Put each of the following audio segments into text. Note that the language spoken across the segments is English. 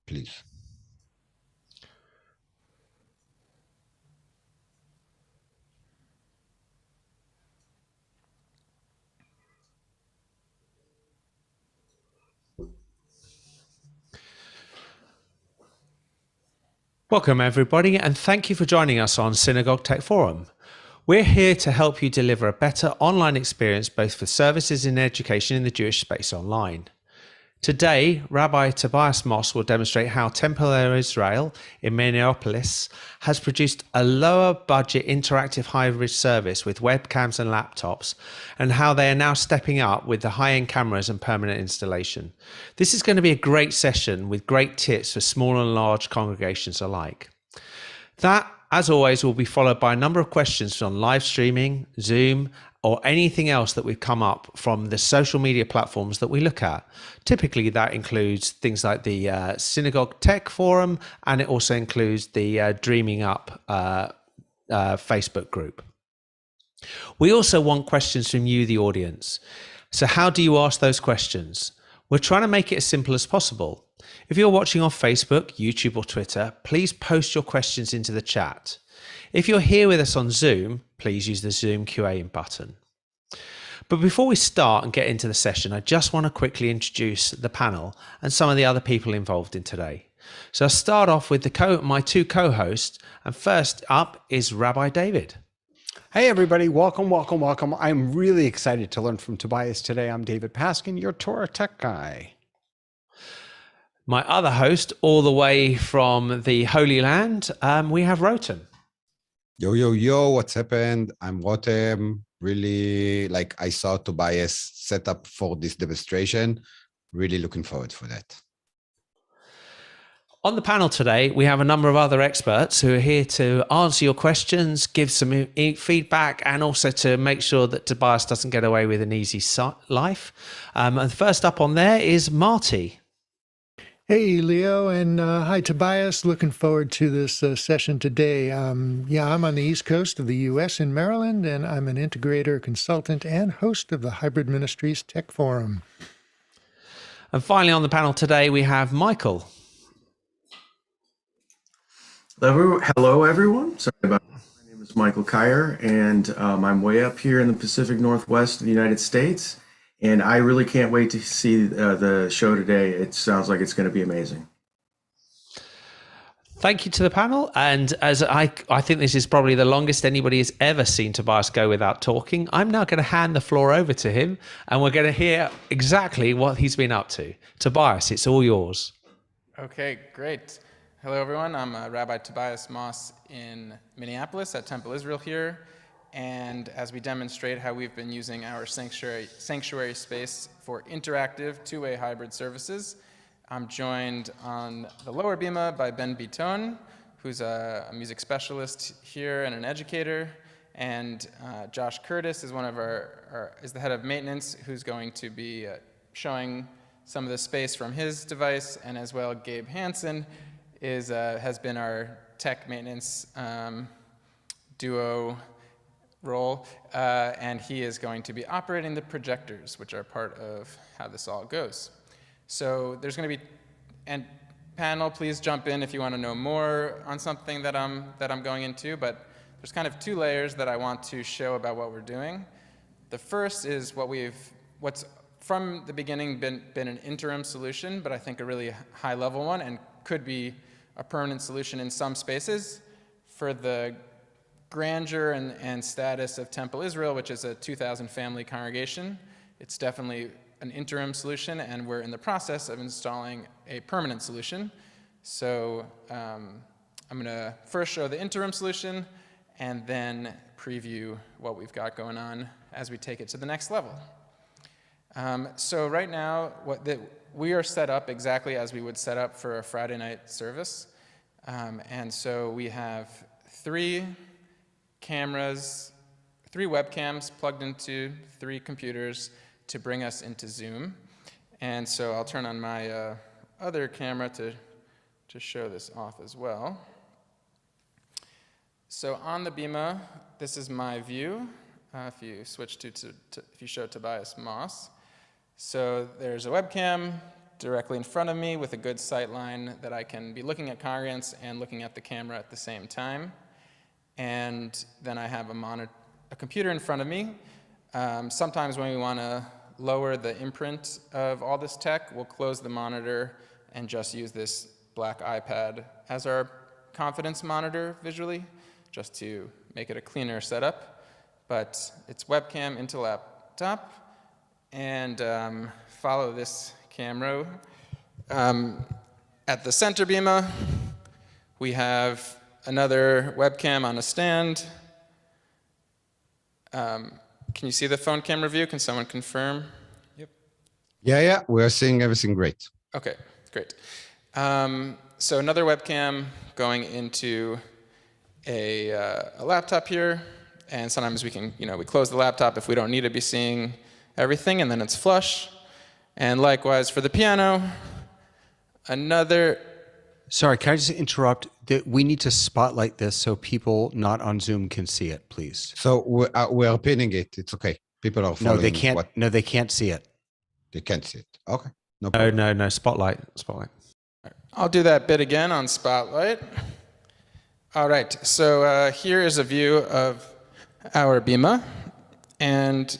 please. Welcome everybody, and thank you for joining us on Synagogue Tech Forum. We're here to help you deliver a better online experience both for services in education in the Jewish space online. Today, Rabbi Tobias Moss will demonstrate how Temple Israel in Minneapolis has produced a lower budget interactive hybrid service with webcams and laptops, and how they are now stepping up with the high-end cameras and permanent installation. This is going to be a great session with great tips for small and large congregations alike. That, as always, will be followed by a number of questions on live streaming, Zoom, or anything else that we've come up from the social media platforms that we look at. Typically, that includes things like the Synagogue Tech Forum, and it also includes the Dreaming Up Facebook group. We also want questions from you, the audience. So how do you ask those questions? We're trying to make it as simple as possible. If you're watching on Facebook, YouTube, or Twitter, please post your questions into the chat. If you're here with us on Zoom, please use the Zoom QA button. But before we start and get into the session, I just want to quickly introduce the panel and some of the other people involved in today. So I'll start off with my two co-hosts, and first up is Rabbi David. Hey everybody, welcome, welcome, welcome. I'm really excited to learn from Tobias today. I'm David Paskin, your Torah tech guy. My other host, all the way from the Holy Land, we have Rotem. Yo, yo, yo, what's happened? I'm Rotem. Really, I saw Tobias set up for this demonstration. Really looking forward for that. On the panel today, we have a number of other experts who are here to answer your questions, give some feedback, and also to make sure that Tobias doesn't get away with an easy life. And first up on there is Marty. Hey, Leo, and hi, Tobias. Looking forward to this session today. I'm on the East Coast of the U.S. in Maryland, and I'm an integrator, consultant, and host of the Hybrid Ministries Tech Forum. And finally on the panel today, we have Michael. Hello, everyone. Sorry about that. My name is Michael Kyer, and I'm way up here in the Pacific Northwest of the United States. And I really can't wait to see the show today. It sounds like it's going to be amazing. Thank you to the panel. And as I think this is probably the longest anybody has ever seen Tobias go without talking, I'm now going to hand the floor over to him, and we're going to hear exactly what he's been up to. Tobias, it's all yours. Okay, great. Hello, everyone. I'm Rabbi Tobias Moss in Minneapolis at Temple Israel here. And as we demonstrate how we've been using our sanctuary space for interactive two-way hybrid services, I'm joined on the lower bima by Ben Biton, who's a music specialist here and an educator, and Josh Curtis is is the head of maintenance, who's going to be showing some of the space from his device, and as well Gabe Hansen has been our tech maintenance duo role, and he is going to be operating the projectors, which are part of how this all goes. So there's going to be, and panel, please jump in if you want to know more on something that I'm going into, but there's kind of two layers that I want to show about what we're doing. The first is what's from the beginning been an interim solution, but I think a really high level one, and could be a permanent solution in some spaces for the grandeur and status of Temple Israel, which is a 2,000 family congregation. It's definitely an interim solution, and we're in the process of installing a permanent solution. So I'm going to first show the interim solution and then preview what we've got going on as we take it to the next level. So right now, we are set up exactly as we would set up for a Friday night service. And so we have three webcams plugged into 3 computers to bring us into Zoom. And so I'll turn on my other camera to show this off as well. So on the bima, this is my view. If you switch if you show Tobias Moss. So there's a webcam directly in front of me with a good sight line that I can be looking at congregants and looking at the camera at the same time. And then I have a computer in front of me. Sometimes when we want to lower the imprint of all this tech, we'll close the monitor and just use this black iPad as our confidence monitor visually, just to make it a cleaner setup. But it's webcam into laptop, and follow this camera. At the center bima, we have another webcam on a stand. Can you see the phone camera view? Can someone confirm? Yep. Yeah, we're seeing everything great. Okay, great. So another webcam going into a laptop here, and sometimes we can, we close the laptop if we don't need to be seeing everything, and then it's flush. And likewise for the piano, another. Sorry, can I just interrupt? We need to spotlight this so people not on Zoom can see it, please. So we're pinning it. It's okay. People are following. No, they can't. No, they can't see it. They can't see it. Okay. No problem. No. Spotlight. I'll do that bit again on Spotlight. All right, so here is a view of our bima, and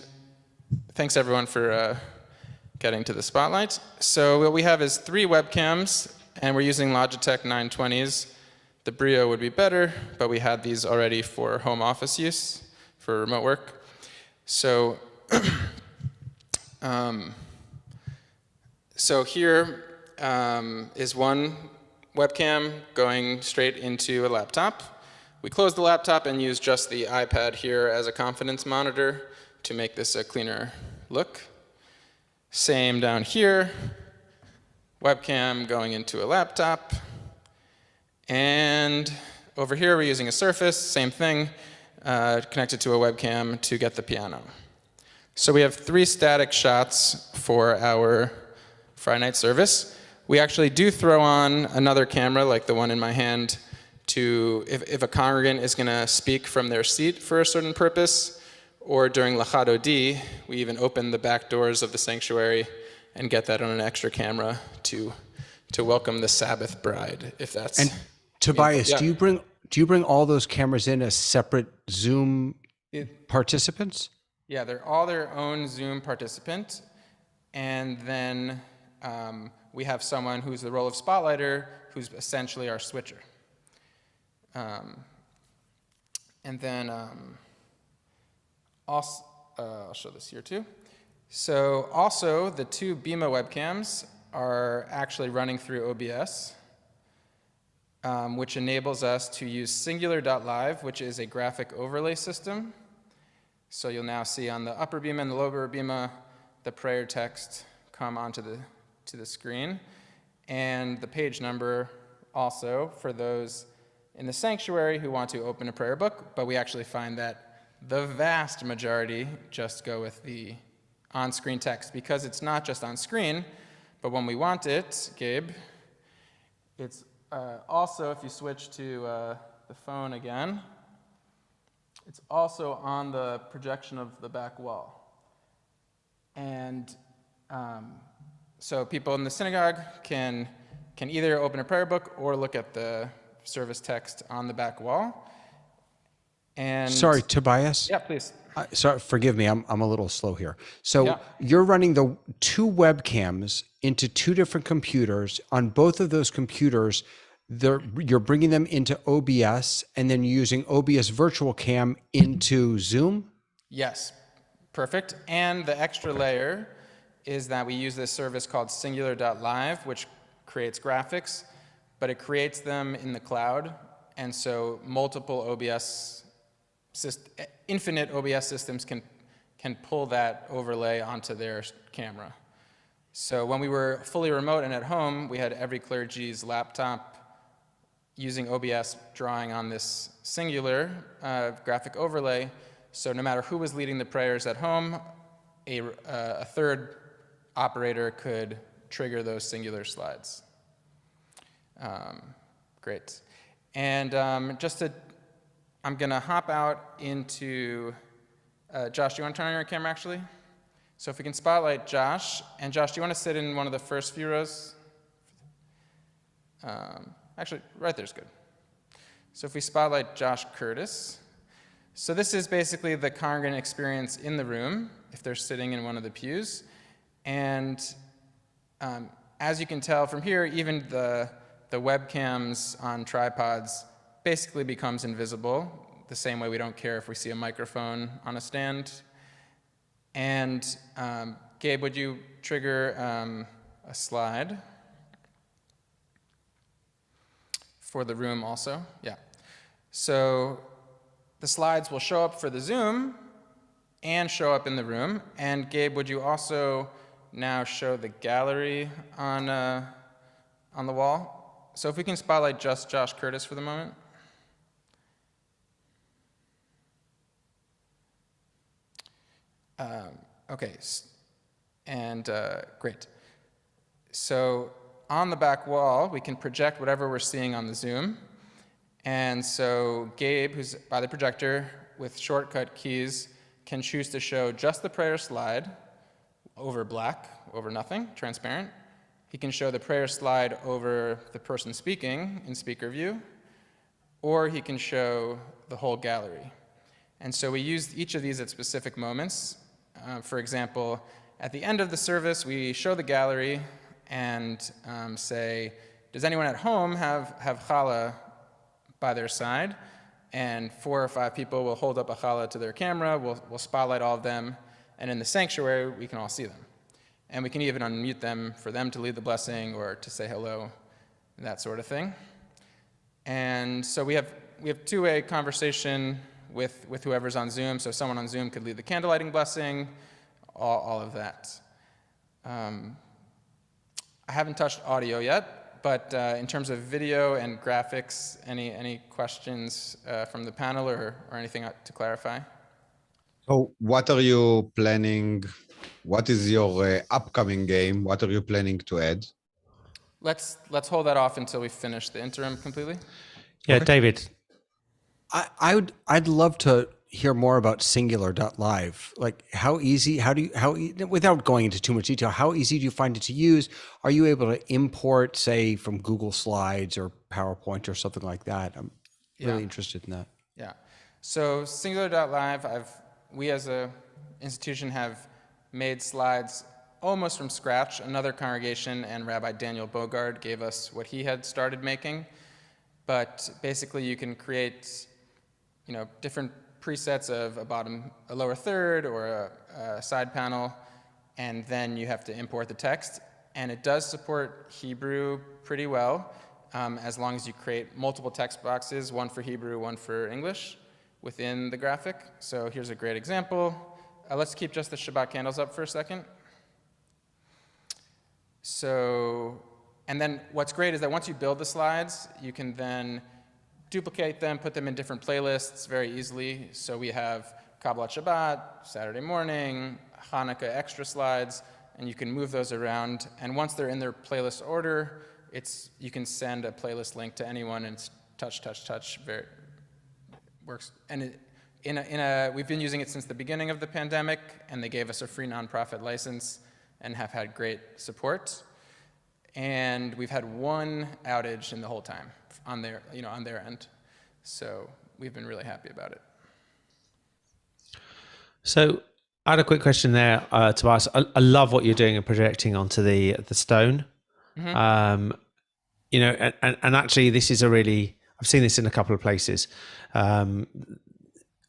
thanks everyone for getting to the Spotlight. So what we have is 3 webcams, and we're using Logitech 920s. The Brio would be better, but we had these already for home office use, for remote work. So, so here is one webcam going straight into a laptop. We close the laptop and use just the iPad here as a confidence monitor to make this a cleaner look. Same down here, webcam going into a laptop. And over here we're using a Surface, same thing, connected to a webcam to get the piano. So we have 3 static shots for our Friday night service. We actually do throw on another camera, like the one in my hand, to if a congregant is going to speak from their seat for a certain purpose, or during Lachad Odi, we even open the back doors of the sanctuary and get that on an extra camera to welcome the Sabbath bride, if that's. And Tobias, yeah. do you bring all those cameras in as separate Zoom participants? Yeah, they're all their own Zoom participant, and then we have someone who's the role of spotlighter, who's essentially our switcher. And then also, I'll show this here too. So also the 2 Bima webcams are actually running through OBS, which enables us to use Singular.live, which is a graphic overlay system. So you'll now see on the upper Bima and the lower Bima the prayer text come onto the screen, and the page number also for those in the sanctuary who want to open a prayer book, but we actually find that the vast majority just go with the on-screen text, because it's not just on screen, but when we want it, Gabe, it's also, if you switch to the phone again, it's also on the projection of the back wall. And so people in the synagogue can either open a prayer book or look at the service text on the back wall. And sorry, Tobias. Yeah, please. Sorry, forgive me. I'm a little slow here. So Yeah. You're running the 2 webcams into 2 different computers. On both of those computers, you're bringing them into OBS and then using OBS Virtual Cam into Zoom? Yes, perfect. And the extra layer is that we use this service called Singular.live, which creates graphics, but it creates them in the cloud. And so multiple infinite OBS systems can pull that overlay onto their camera. So when we were fully remote and at home, we had every clergy's laptop using OBS drawing on this singular graphic overlay. So no matter who was leading the prayers at home, a third operator could trigger those singular slides. Great. And I'm going to hop out into, Josh, do you want to turn on your camera actually? So if we can spotlight Josh, and Josh, do you want to sit in one of the first few rows? Actually, right there's good. So if we spotlight Josh Curtis, so this is basically the congregant experience in the room, if they're sitting in one of the pews. And as you can tell from here, even the webcams on tripods basically becomes invisible, the same way we don't care if we see a microphone on a stand. And Gabe, would you trigger a slide for the room also? Yeah. So the slides will show up for the Zoom and show up in the room. And Gabe, would you also now show the gallery on the wall? So if we can spotlight just Josh Curtis for the moment. Okay, and great. So on the back wall, we can project whatever we're seeing on the Zoom. And so Gabe, who's by the projector with shortcut keys, can choose to show just the prayer slide over black, over nothing, transparent. He can show the prayer slide over the person speaking in speaker view, or he can show the whole gallery. And so we used each of these at specific moments. For example, at the end of the service, we show the gallery and say, does anyone at home have challah by their side? And 4 or 5 people will hold up a challah to their camera, we'll spotlight all of them, and in the sanctuary, we can all see them. And we can even unmute them for them to lead the blessing or to say hello, that sort of thing. And so we have two-way conversation with whoever's on Zoom. So someone on Zoom could lead the candlelighting blessing, all of that. I haven't touched audio yet, but in terms of video and graphics, any questions from the panel or anything to clarify? So what are you planning? What is your upcoming game? What are you planning to add? Let's hold that off until we finish the interim completely. Yeah, Okay. David. I'd love to hear more about Singular.live. Like without going into too much detail, how easy do you find it to use? Are you able to import, say, from Google Slides or PowerPoint or something like that? I'm really interested in that. Yeah. So Singular.live, we as a institution have made slides almost from scratch. Another congregation and Rabbi Daniel Bogard gave us what he had started making. But basically you can create different presets of a lower third or a side panel, and then you have to import the text. And it does support Hebrew pretty well, as long as you create multiple text boxes, one for Hebrew, one for English, within the graphic. So here's a great example. Let's keep just the Shabbat candles up for a second. So, and then what's great is that once you build the slides, you can then duplicate them, put them in different playlists very easily. So we have Kabbalat Shabbat, Saturday morning, Hanukkah extra slides, and you can move those around. And once they're in their playlist order, you can send a playlist link to anyone, and it's touch. Very works. And we've been using it since the beginning of the pandemic, and they gave us a free nonprofit license and have had great support. And we've had one outage in the whole time on their end. So we've been really happy about it. So I had a quick question there, Tobias. I love what you're doing and projecting onto the stone. Mm-hmm. And actually this is I've seen this in a couple of places. I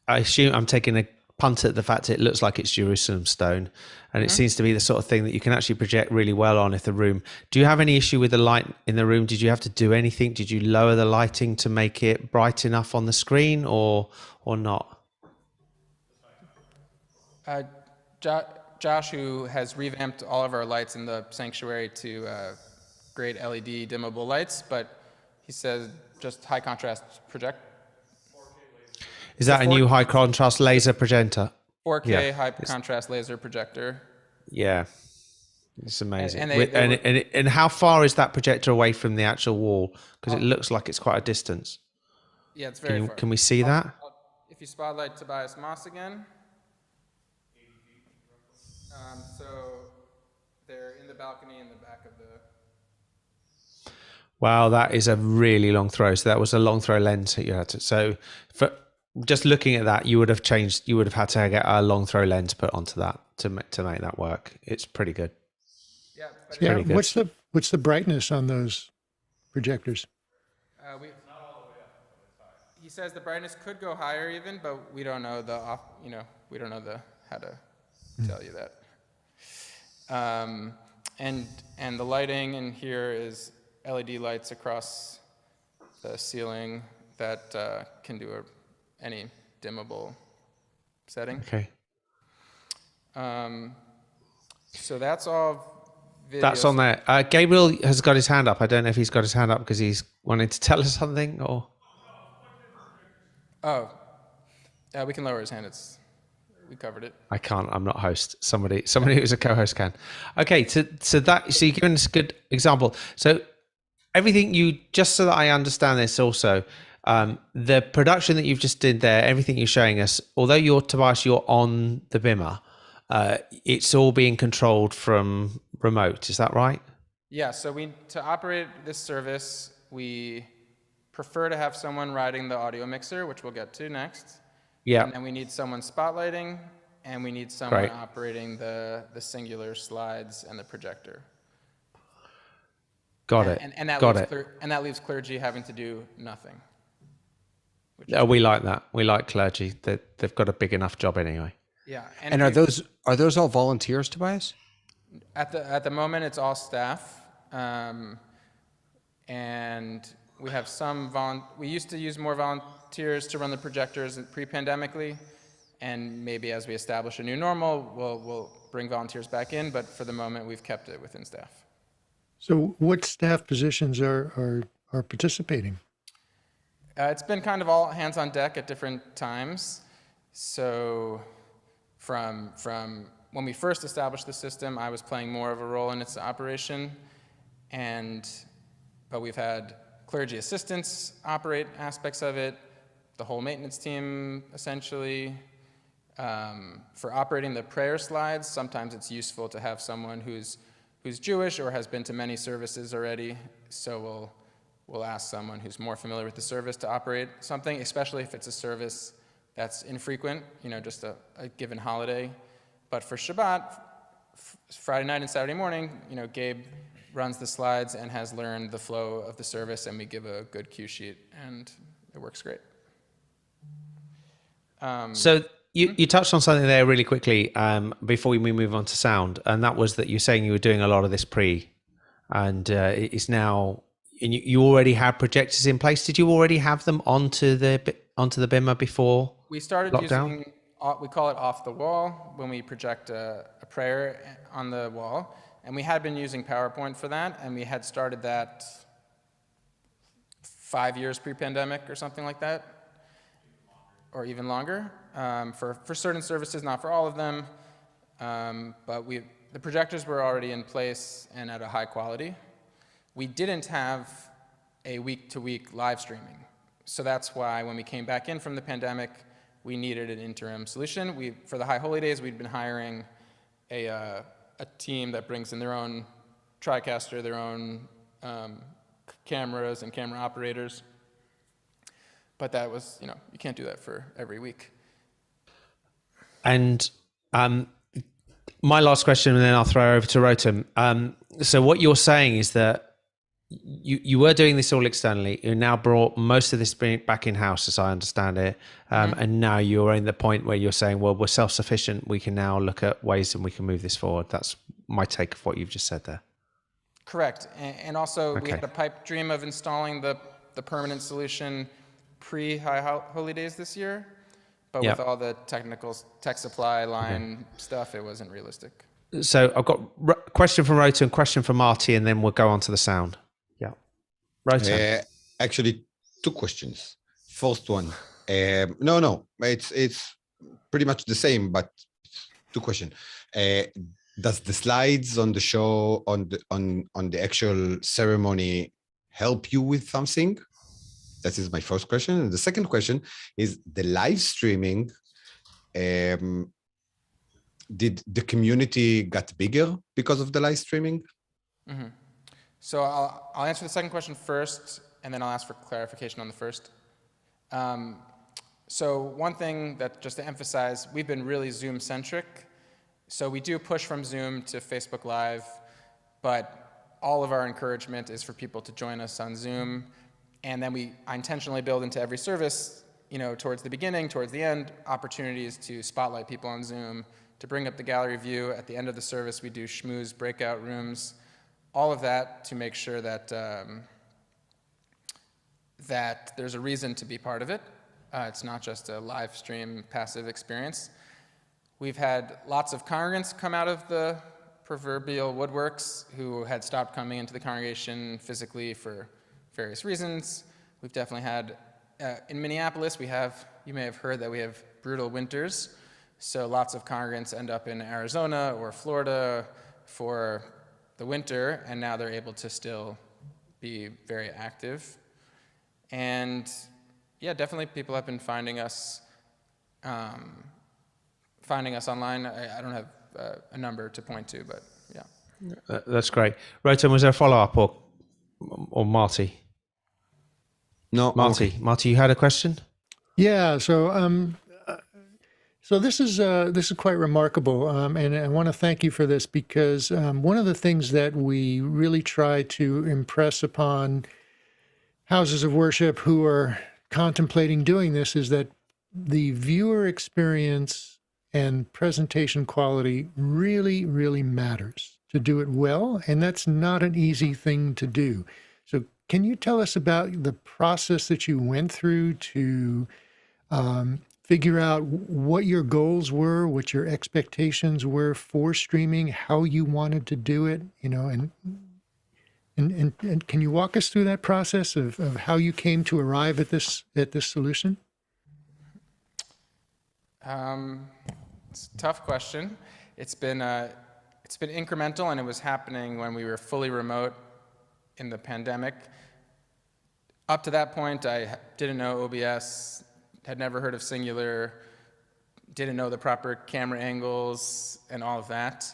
assume I'm taking a punt at the fact it looks like it's Jerusalem stone, and it seems to be the sort of thing that you can actually project really well on if the room. Do you have any issue with the light in the room? Did you have to do anything? Did you lower the lighting to make it bright enough on the screen, or not? Josh, who has revamped all of our lights in the sanctuary to great LED dimmable lights, but he says just high contrast project. Is that a new high contrast laser projector? 4K high contrast laser projector. Yeah, it's amazing. And how far is that projector away from the actual wall? Because it looks like it's quite a distance. Yeah, it's very far. Can we see that? If you spotlight Tobias Moss again. balcony in the back of the. Wow, that is a really long throw. So that was a long throw lens that you had to. So for just looking at that, you would have had to get a long throw lens put onto that to make that work. It's pretty good. Yeah, but pretty good. What's the brightness on those projectors? He says the brightness could go higher even, but we don't know we don't know how to tell you that. And the lighting in here is LED lights across the ceiling that can do any dimmable setting. Okay. So that's all. Videos. That's on there. Gabriel has got his hand up. I don't know if he's got his hand up because he's wanting to tell us something or. Oh, yeah, we can lower his hand. We covered it. I can't. I'm not host. Somebody who's a co-host can. Okay, so you're giving us a good example. So everything just so that I understand this also, the production that you've just did there, everything you're showing us, although Tobias, you're on the Bimmer, it's all being controlled from remote. Is that right? Yeah. So to operate this service, we prefer to have someone riding the audio mixer, which we'll get to next. Yeah. And then we need someone spotlighting, and we need someone operating the singular slides and the projector. Got it. And that leaves clergy having to do nothing. We like that. We like clergy. They've got a big enough job anyway. Yeah. And are those all volunteers, Tobias? At the moment, it's all staff, and we have we used to use more volunteers to run the projectors pre-pandemically, and maybe as we establish a new normal, we'll bring volunteers back in. But for the moment, we've kept it within staff. So, what staff positions are participating? It's been kind of all hands on deck at different times. So, from when we first established the system, I was playing more of a role in its operation, but we've had clergy assistants operate aspects of it, the whole maintenance team essentially. For operating the prayer slides, sometimes it's useful to have someone who's Jewish or has been to many services already, so we'll ask someone who's more familiar with the service to operate something, especially if it's a service that's infrequent, just a given holiday. But for Shabbat, Friday night and Saturday morning, Gabe runs the slides and has learned the flow of the service, and we give a good cue sheet, and it works great. So you touched on something there really quickly before we move on to sound, and that was that you're saying you were doing a lot of this and it's now, and you already have projectors in place. Did you already have them onto the Bimmer before we started lockdown? Using, we call it off the wall, when we project a prayer on the wall. And we had been using PowerPoint for that, and we had started that 5 years pre-pandemic or something like that, or even longer, for certain services, not for all of them. But the projectors were already in place and at a high quality. We didn't have a week-to-week live streaming. So that's why when we came back in from the pandemic, we needed an interim solution. For the High Holy Days, we'd been hiring a team that brings in their own Tricaster, their own cameras and camera operators. But that was, you can't do that for every week. And my last question, and then I'll throw over to Rotem. So what you're saying is that you were doing this all externally. You now brought most of this back in-house, as I understand it. And now you're in the point where you're saying, well, we're self-sufficient. We can now look at ways and we can move this forward. That's my take of what you've just said there. Correct. And also we had a pipe dream of installing the permanent solution pre-High Holy Days this year. But with all the tech supply line stuff, it wasn't realistic. So I've got a question from Rota and question from Marty, and then we'll go on to the sound. Yeah. Rota. Actually, two questions. First one. No, it's pretty much the same, but two questions. Does the slides on the show, on the actual ceremony, help you with something? That is my first question. And the second question is the live streaming. did the community got bigger because of the live streaming? Mm-hmm. So I'll answer the second question first, and then I'll ask for clarification on the first. So one thing that, just to emphasize, we've been really Zoom-centric. So we do push from Zoom to Facebook Live, but all of our encouragement is for people to join us on Zoom. And then I intentionally build into every service, towards the beginning, towards the end, opportunities to spotlight people on Zoom, to bring up the gallery view. At the end of the service, we do schmooze breakout rooms, all of that to make sure that that there's a reason to be part of it. It's not just a live stream passive experience. We've had lots of congregants come out of the proverbial woodworks who had stopped coming into the congregation physically for various reasons. We've definitely had, in Minneapolis, you may have heard that we have brutal winters. So lots of congregants end up in Arizona or Florida for the winter, and now they're able to still be very active. And yeah, definitely people have been finding us online. I don't have a number to point to, but yeah. That's great. Rotem, was there a follow-up or Marty? No, Marty. okay. Marty, you had a question? Yeah. So this is quite remarkable, and I want to thank you for this because one of the things that we really try to impress upon houses of worship who are contemplating doing this is that the viewer experience and presentation quality really, really matters to do it well, and that's not an easy thing to do. So can you tell us about the process that you went through to figure out what your goals were, what your expectations were for streaming, how you wanted to do it, and can you walk us through that process of how you came to arrive at this solution? It's a tough question. It's been incremental, and it was happening when we were fully remote in the pandemic. Up to that point, I didn't know OBS, had never heard of Singular, didn't know the proper camera angles and all of that.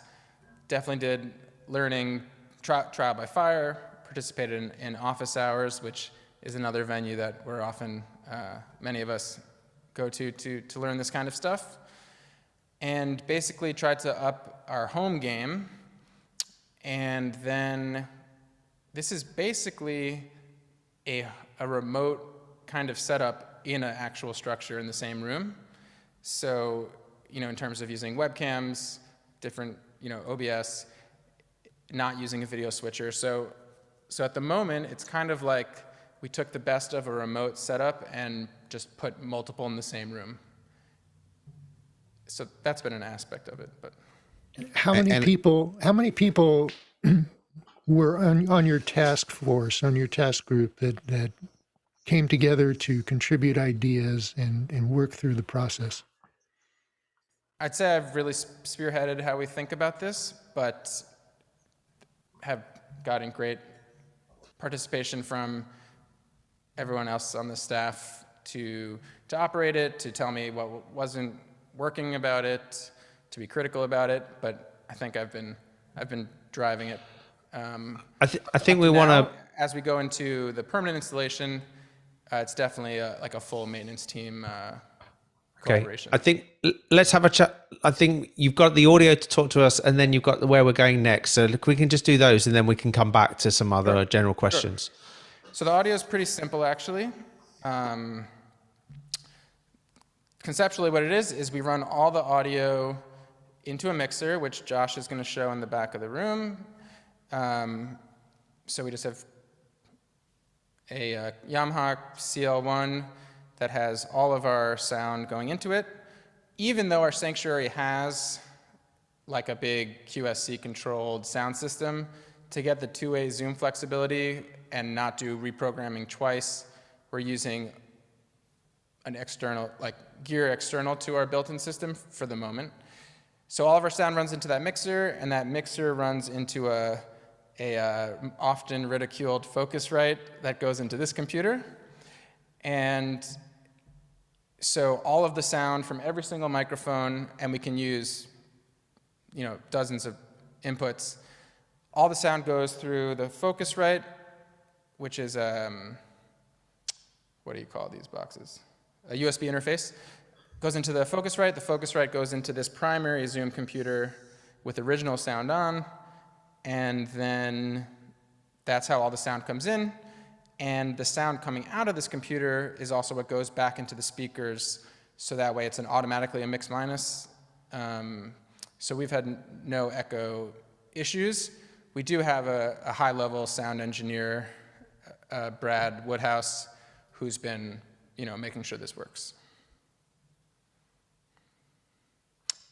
Definitely did learning trial by fire, participated in office hours, which is another venue that we're often, many of us go to learn this kind of stuff. And basically tried to up our home game. And then this is basically a remote kind of setup in an actual structure in the same room. So, in terms of using webcams, different, OBS, not using a video switcher. So at the moment, it's kind of like we took the best of a remote setup and just put multiple in the same room. So that's been an aspect of it. But how many people were on your task force, on your task group that came together to contribute ideas and work through the process? I'd say I've really spearheaded how we think about this, but have gotten great participation from everyone else on the staff to operate it, to tell me what wasn't working about it, to be critical about it. But I think I've been driving it. I think we want to, as we go into the permanent installation, it's definitely like a full maintenance team collaboration. I think let's have a chat. I think you've got the audio to talk to us, and then you've got where we're going next. So we can just do those, and then we can come back to some other general questions. Sure. So the audio is pretty simple, actually. Conceptually, what it is we run all the audio into a mixer, which Josh is going to show in the back of the room. So we just have a Yamaha CL1 that has all of our sound going into it. Even though our sanctuary has like a big QSC controlled sound system, to get the two-way zoom flexibility and not do reprogramming twice, we're using an external, gear external to our built-in system for the moment. So all of our sound runs into that mixer, and that mixer runs into a often ridiculed Focusrite that goes into this computer. And so all of the sound from every single microphone, and we can use dozens of inputs. All the sound goes through the Focusrite, which is what do you call these boxes? A USB interface. Goes into the Focusrite. The Focusrite goes into this primary Zoom computer with original sound on, and then that's how all the sound comes in. And the sound coming out of this computer is also what goes back into the speakers, so that way it's automatically a mix minus. So we've had no echo issues. We do have a high-level sound engineer, Brad Woodhouse, who's been making sure this works.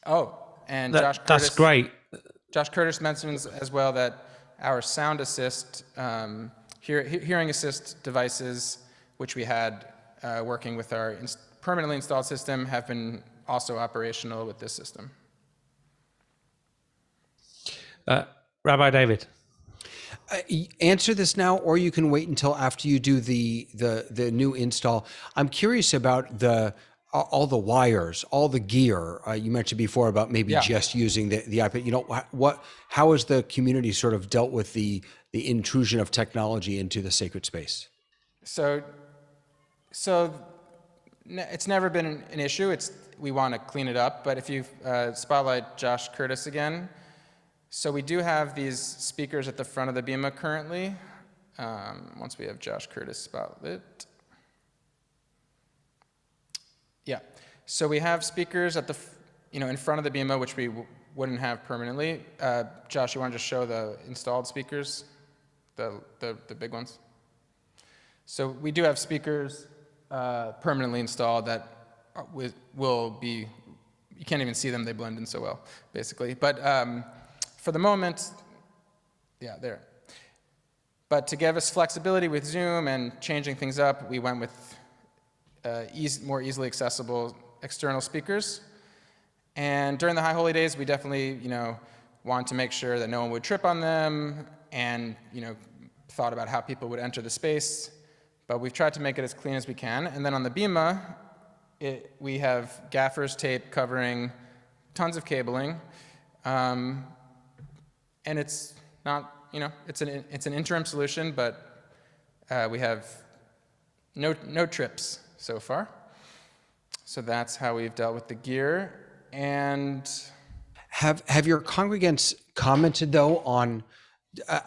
Oh, and Josh Curtis. That's great. Josh Curtis mentions as well that our sound assist, hearing assist devices, which we had working with our permanently installed system, have been also operational with this system. Rabbi David. Answer this now, or you can wait until after you do the new install. I'm curious about all the wires, all the gear. You mentioned before about maybe just using the iPad. How has the community sort of dealt with the intrusion of technology into the sacred space? So it's never been an issue. We want to clean it up. But if you spotlight Josh Curtis again, so we do have these speakers at the front of the Bima currently. Once we have Josh Curtis spotlit. Yeah, so we have speakers at in front of the Bima, which we wouldn't have permanently. Josh, you want to just show the installed speakers, the big ones? So we do have speakers permanently installed that will be, you can't even see them, they blend in so well, basically. But for the moment, yeah, there. But to give us flexibility with Zoom and changing things up, we went with more easily accessible external speakers. And during the High Holy Days, we definitely, wanted to make sure that no one would trip on them, and thought about how people would enter the space. But we've tried to make it as clean as we can. And then on the Bima, we have gaffer's tape covering tons of cabling, and it's not, it's an interim solution, but we have no trips so far. So that's how we've dealt with the gear. And have your congregants commented though on?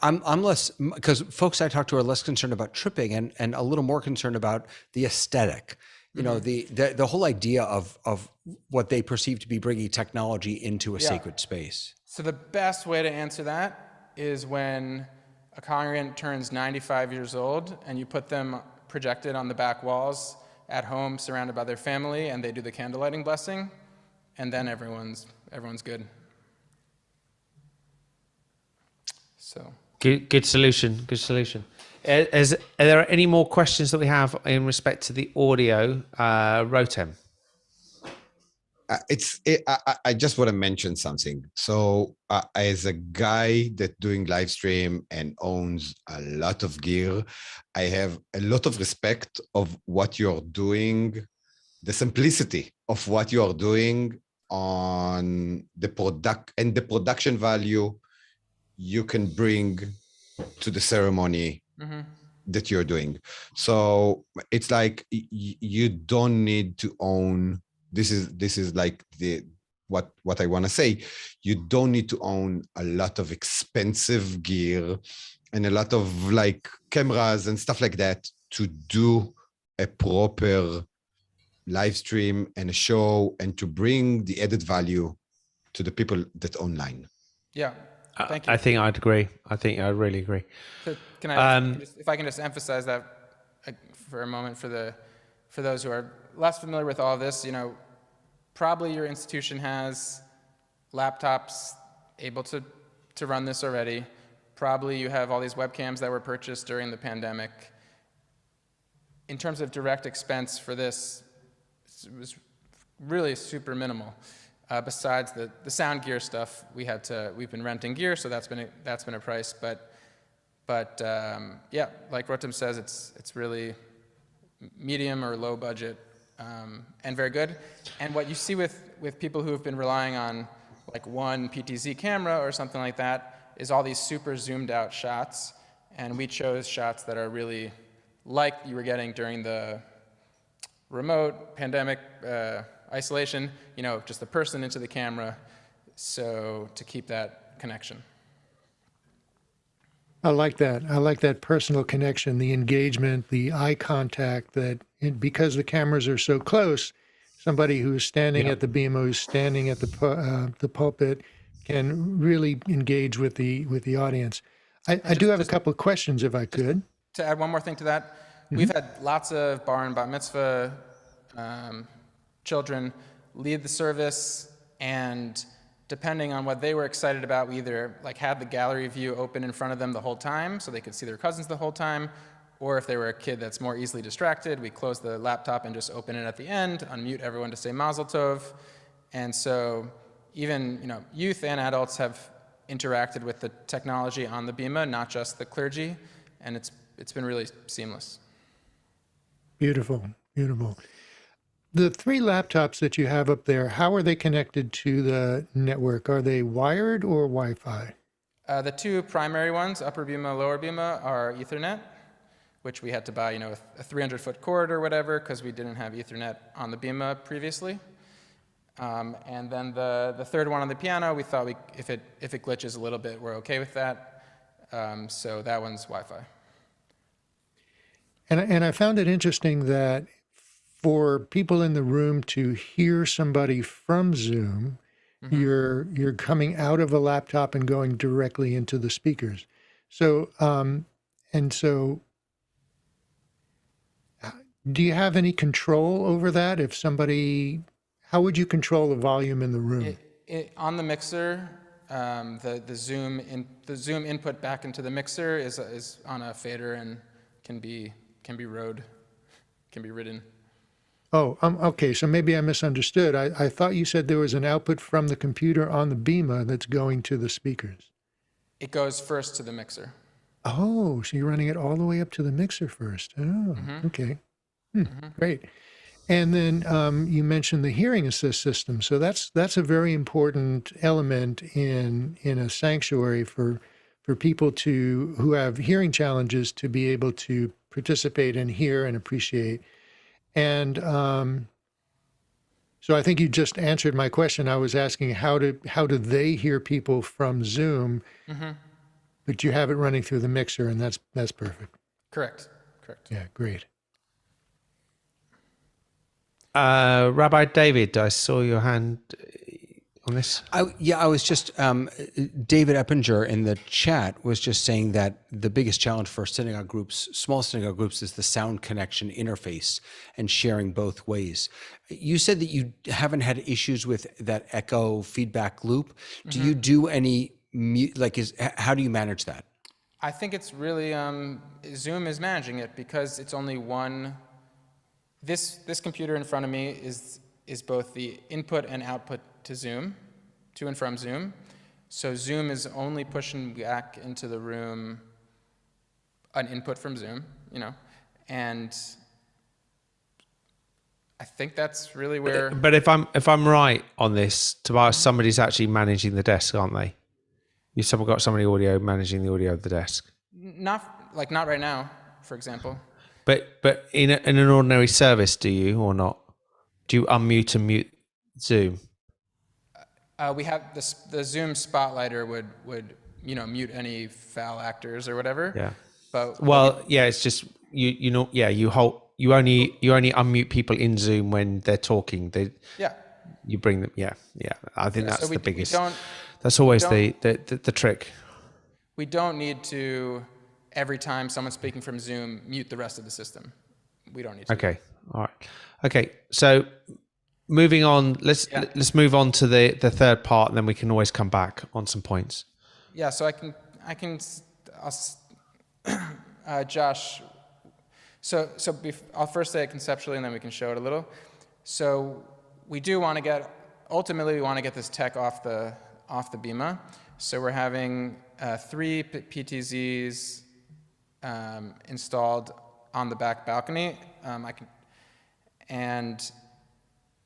I'm less, because folks I talk to are less concerned about tripping and a little more concerned about the aesthetic. The whole idea of what they perceive to be bringing technology into a sacred space. So the best way to answer that is when a congregant turns 95 years old and you put them projected on the back walls at home, surrounded by their family, and they do the candlelighting blessing, and then everyone's good. So Good solution. Good solution. Are there any more questions that we have in respect to the audio, Rotem? I just want to mention something. So as a guy that doing live stream and owns a lot of gear, I have a lot of respect of what you're doing, the simplicity of what you are doing on the product and the production value you can bring to the ceremony that you're doing. So it's like you don't need to own. This is like what I want to say. You don't need to own a lot of expensive gear and a lot of like cameras and stuff like that to do a proper live stream and a show and to bring the added value to the people that online. Yeah. Thank you. I think I'd agree. I think I really agree. So can I, if I can just emphasize that for a moment for those who are less familiar with all of this, probably your institution has laptops able to run this already. Probably you have all these webcams that were purchased during the pandemic. In terms of direct expense for this, it was really super minimal. Besides the sound gear stuff, we've been renting gear, so that's been a price. But yeah, like Rotem says, it's really medium or low budget and very good. And what you see with people who have been relying on like one PTZ camera or something like that is all these super zoomed out shots. And we chose shots that are really like you were getting during the remote pandemic isolation, just the person into the camera, so to keep that connection. I like that. I like that personal connection, the engagement, the eye contact, because the cameras are so close, somebody who's standing at the bema, who's standing at the pulpit, can really engage with the audience. I do have a couple of questions, if I could. To add one more thing to that, we've had lots of bar and bat mitzvah children lead the service, and depending on what they were excited about, we either had the gallery view open in front of them the whole time so they could see their cousins the whole time, or if they were a kid that's more easily distracted, we close the laptop and just open it at the end, unmute everyone to say Mazel Tov. And so even youth and adults have interacted with the technology on the bema, not just the clergy, and it's been really seamless. Beautiful, beautiful. The 3 laptops that you have up there, how are they connected to the network? Are they wired or Wi-Fi? The 2 primary ones, upper bema, lower bema, are Ethernet, which we had to buy, a 300-foot cord or whatever, because we didn't have Ethernet on the bema previously. And then the third one on the piano, we thought if it glitches a little bit, we're okay with that. So that one's Wi-Fi. And I found it interesting that for people in the room to hear somebody from Zoom, you're coming out of a laptop and going directly into the speakers. So do you have any control over that? How would you control the volume in the room? On the mixer, the Zoom input back into the mixer is on a fader and can be ridden. Oh, okay. So maybe I misunderstood. I thought you said there was an output from the computer on the bema that's going to the speakers. It goes first to the mixer. Oh, so you're running it all the way up to the mixer first. Oh, okay. Great. And then you mentioned the hearing assist system. So that's a very important element in a sanctuary for people who have hearing challenges to be able to participate and hear and appreciate. And so I think you just answered my question. I was asking how do they hear people from Zoom, but you have it running through the mixer, and that's perfect. Correct. Yeah, great. Rabbi David, I saw your hand on this. I was just, David Eppinger in the chat was just saying that the biggest challenge for synagogue groups, small synagogue groups, is the sound connection interface and sharing both ways. You said that you haven't had issues with that echo feedback loop. Do you do any, how do you manage that? I think it's really, Zoom is managing it because it's only one. This computer in front of me is both the input and output to Zoom, to and from Zoom. So Zoom is only pushing back into the room an input from Zoom, and I think that's really where. But if I'm right on this, Tobias, somebody's actually managing the desk, aren't they? You've got somebody managing the audio of the desk. Not right now, for example. But in an ordinary service, do you or not? Do you unmute and mute Zoom? We have the Zoom spotlighter would mute any foul actors or whatever. Yeah. But it's just you only unmute people in Zoom when they're talking. You bring them. Yeah. I think that's the biggest. That's always the trick. We don't need to. Every time someone's speaking from Zoom, mute the rest of the system. We don't need to. Okay. All right. Okay. So moving on, let's move on to the third part, and then we can always come back on some points. Yeah. So Josh. I'll first say it conceptually, and then we can show it a little. So we want to get this tech off the bema. So we're having 3 PTZs installed on the back balcony.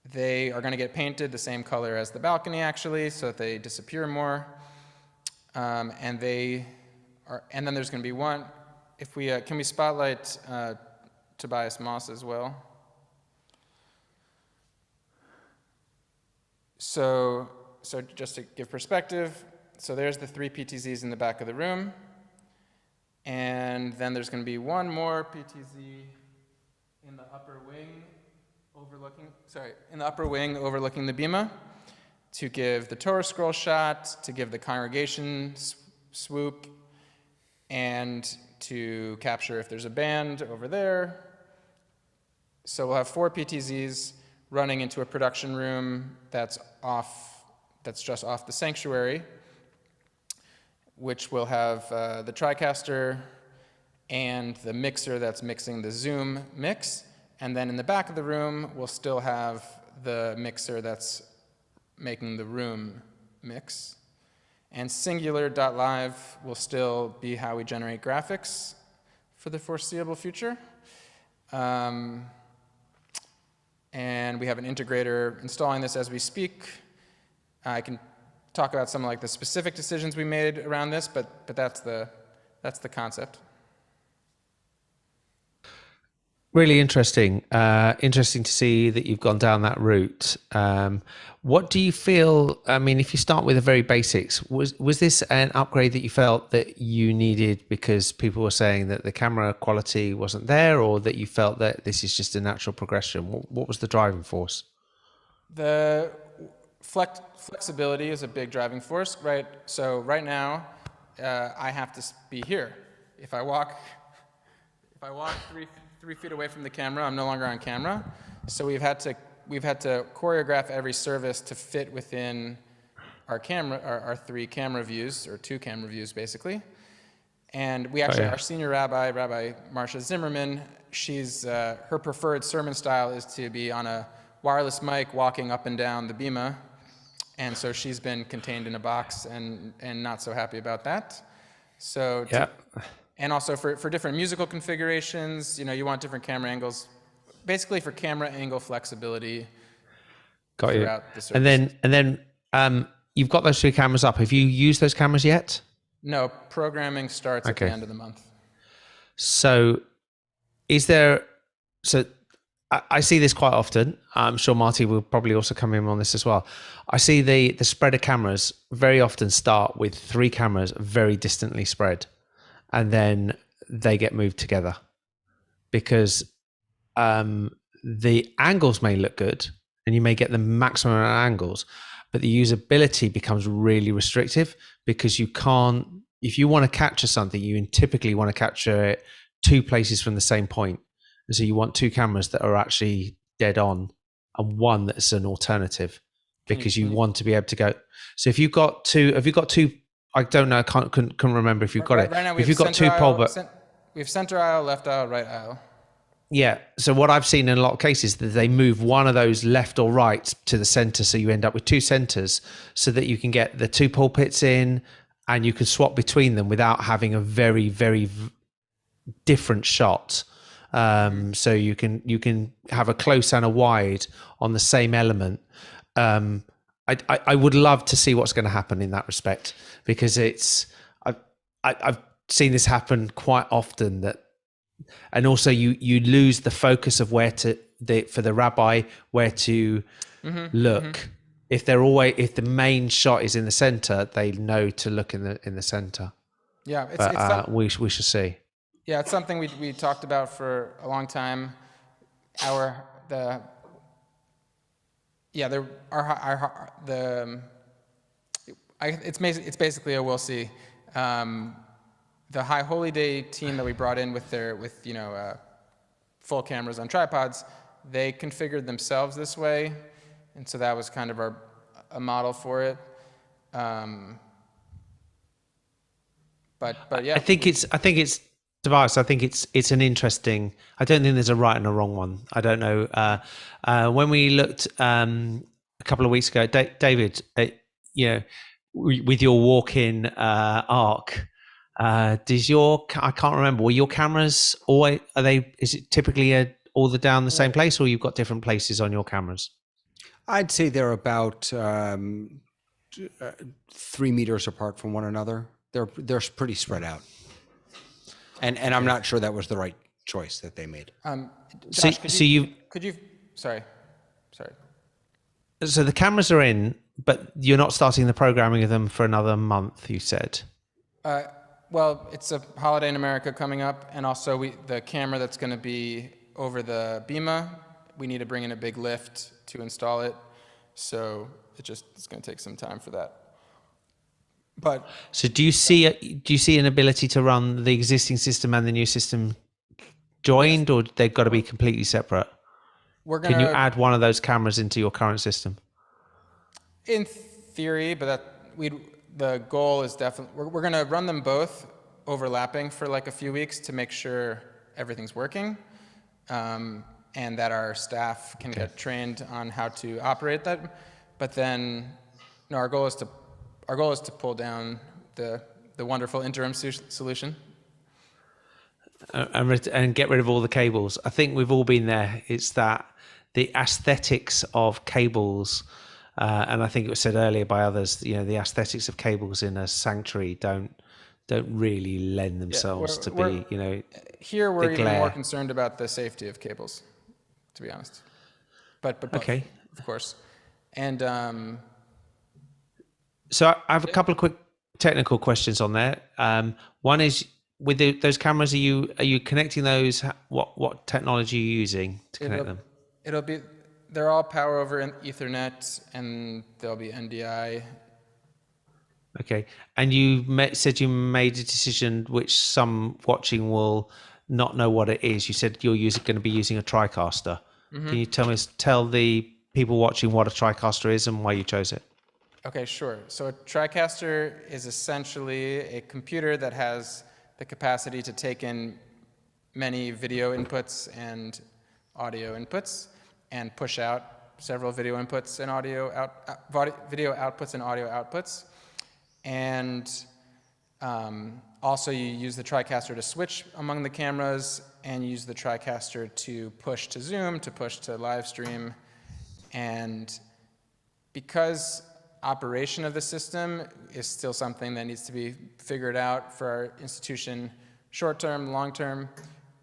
They are going to get painted the same color as the balcony, actually, so that they disappear more. And then there's going to be one. If we can we spotlight Tobias Moss as well? So just to give perspective, so there's the 3 PTZs in the back of the room, and then there's going to be one more PTZ in the upper wing overlooking the bima, to give the Torah scroll shot, to give the congregation swoop, and to capture if there's a band over there. So we'll have 4 PTZs running into a production room that's just off the sanctuary, which will have the Tricaster and the mixer that's mixing the Zoom mix. And then in the back of the room, we'll still have the mixer that's making the room mix. And singular.live will still be how we generate graphics for the foreseeable future. And we have an integrator installing this as we speak. I can talk about some of the specific decisions we made around this, but that's the concept. Really interesting. Interesting to see that you've gone down that route. What do you feel? I mean, if you start with the very basics, was this an upgrade that you felt that you needed because people were saying that the camera quality wasn't there, or that you felt that this is just a natural progression? What was the driving force? The flexibility is a big driving force, right? So right now, I have to be here. If I walk 3 feet away from the camera, I'm no longer on camera. So we've had to choreograph every service to fit within our 3 camera views, or 2 camera views basically. And we actually, our senior rabbi, Rabbi Marcia Zimmerman, she's her preferred sermon style is to be on a wireless mic walking up and down the bima. And so she's been contained in a box and not so happy about that. So and also for different musical configurations, you want different camera angles, basically for camera angle flexibility. Got you. The service. And then you've got those 2 cameras up. Have you used those cameras yet? No, programming starts at the end of the month. So I see this quite often. I'm sure Marty will probably also come in on this as well. I see the spreader cameras very often start with 3 cameras very distantly spread, and then they get moved together because the angles may look good and you may get the maximum amount of angles, but the usability becomes really restrictive because you can't, if you want to capture something, you typically want to capture it 2 places from the same point. And so you want 2 cameras that are actually dead on and one that's an alternative, because you want to be able to go. So if you've got 2, I don't know, I couldn't remember if you've got it. Right now if you've got 2 pole, we have center aisle, left aisle, right aisle. Yeah. So what I've seen in a lot of cases that they move one of those left or right to the center, so you end up with 2 centers, so that you can get the 2 pulpits in, and you can swap between them without having a very, very different shot. So you can have a close and a wide on the same element. I would love to see what's going to happen in that respect, because I've seen this happen quite often, and also you lose the focus of for the rabbi where to look. If the main shot is in the center, they know to look in the center. Yeah, we shall see. Yeah, it's something we talked about for a long time. It's basically a we'll see. The High Holy Day team that we brought in with full cameras on tripods, they configured themselves this way, and so that was kind of a model for it. But yeah, I think it's Tobias, I think it's an interesting. I don't think there's a right and a wrong one. I don't know. When we looked a couple of weeks ago, David, with your walk-in arc, I can't remember. Were your cameras always? Is it typically all down the same place, or you've got different places on your cameras? I'd say they're about 3 meters apart from one another. They're pretty spread out, and I'm not sure that was the right choice that they made. So, Josh, sorry. So the cameras are in, but you're not starting the programming of them for another month, you said. Well, it's a holiday in America coming up, and also the camera that's going to be over the Bima, we need to bring in a big lift to install it. So it's going to take some time for that. But so do you see an ability to run the existing system and the new system joined, or they've got to be completely separate? Can you add one of those cameras into your current system? In theory, but the goal is definitely we're going to run them both overlapping for like a few weeks to make sure everything's working, and that our staff can get trained on how to operate that. But then, our goal is to pull down the wonderful interim solution. And get rid of all the cables. I think we've all been there. It's that the aesthetics of cables, and I think it was said earlier by others, the aesthetics of cables in a sanctuary don't really lend themselves to be, Here we're even glare. more concerned about the safety of cables, to be honest. But both, okay, of course. And so I have a couple of quick technical questions on there. One is, with those cameras, are you connecting those? What technology are you using to connect them? They're all power over Ethernet, and they'll be NDI. Okay, and you said you made a decision which some watching will not know what it is. You said you're going to be using a Tricaster. Mm-hmm. Can you tell the people watching what a Tricaster is and why you chose it? Okay, sure. So a Tricaster is essentially a computer that has the capacity to take in many video inputs and audio inputs and push out several video inputs and video outputs and audio outputs. And also you use the Tricaster to switch among the cameras, and use the Tricaster to push to Zoom, to push to live stream. And because operation of the system is still something that needs to be figured out for our institution, short-term, long-term,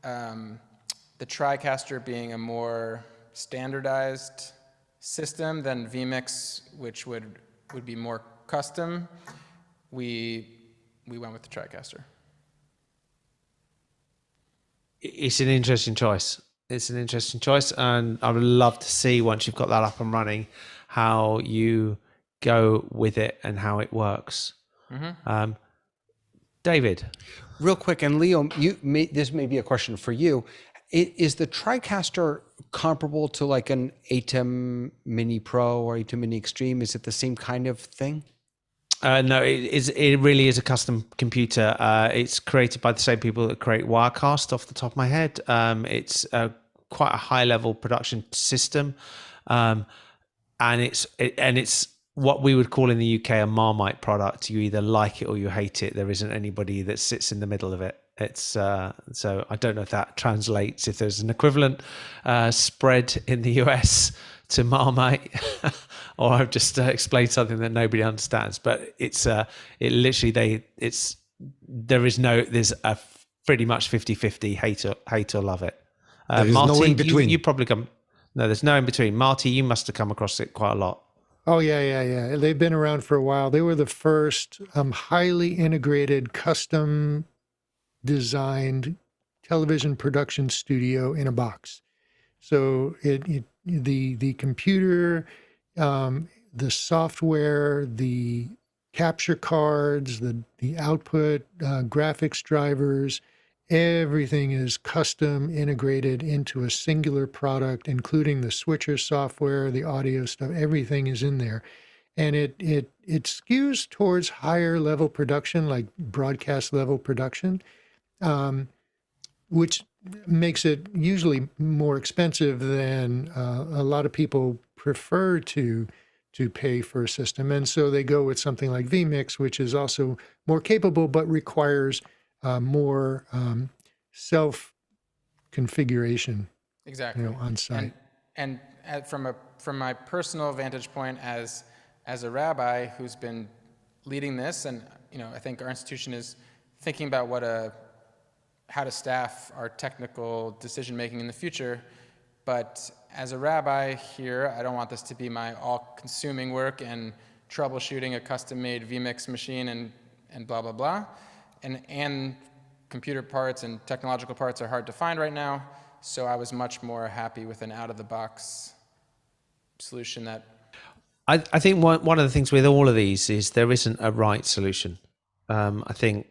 the Tricaster being a more standardized system than vMix, which would be more custom, we went with the Tricaster. It's an interesting choice. And I would love to see, once you've got that up and running, how you go with it and how it works. Mm-hmm. David, real quick, and Leo, this may be a question for you. Is the Tricaster comparable to like an ATEM Mini Pro or ATEM Mini Extreme? Is it the same kind of thing? No, it really is a custom computer. It's created by the same people that create Wirecast, off the top of my head. It's quite a high-level production system, and it's what we would call in the UK a Marmite product. You either like it or you hate it. There isn't anybody that sits in the middle of it. It's so I don't know if that translates, if there's an equivalent spread in the US to Marmite, or I've just explained something that nobody understands. But there's a pretty much 50-50 hate or love it. There's Marty, no in between. You probably there's no in between. Marty, you must have come across it quite a lot. Oh, yeah. They've been around for a while. They were the first highly integrated, custom designed television production studio in a box. So the computer, the software, the capture cards, the output, graphics drivers, everything is custom integrated into a singular product, including the switcher software, the audio stuff, everything is in there. And it skews towards higher level production, like broadcast level production, which makes it usually more expensive than a lot of people prefer to pay for a system. And so they go with something like vMix, which is also more capable, but requires more self-configuration, exactly on site. and from my personal vantage point as a rabbi who's been leading this, and I think our institution is thinking about how to staff our technical decision making in the future. But as a rabbi here, I don't want this to be my all-consuming work and troubleshooting a custom-made vMix machine and blah blah blah, and computer parts and technological parts are hard to find right now. So I was much more happy with an out-of-the-box solution that. I think one of the things with all of these is there isn't a right solution. I think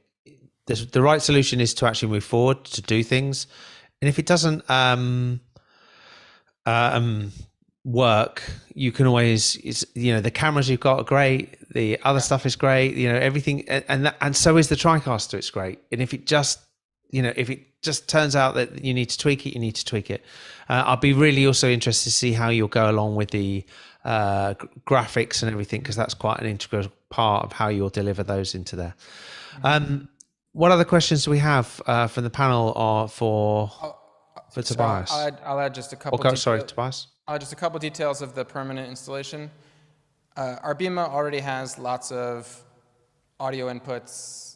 the right solution is to actually move forward to do things, and if it doesn't work, you can always, the cameras you've got are great, the other stuff is great, everything, and so is the Tricaster. It's great, and if it just turns out that you need to tweak it, you need to tweak it. I'll be really also interested to see how you'll go along with the graphics and everything, because that's quite an integral part of how you'll deliver those into there. What other questions do we have from the panel or for Tobias? I'll add just a couple. Sorry, Tobias. Just a couple details of the permanent installation. Our Bima already has lots of audio inputs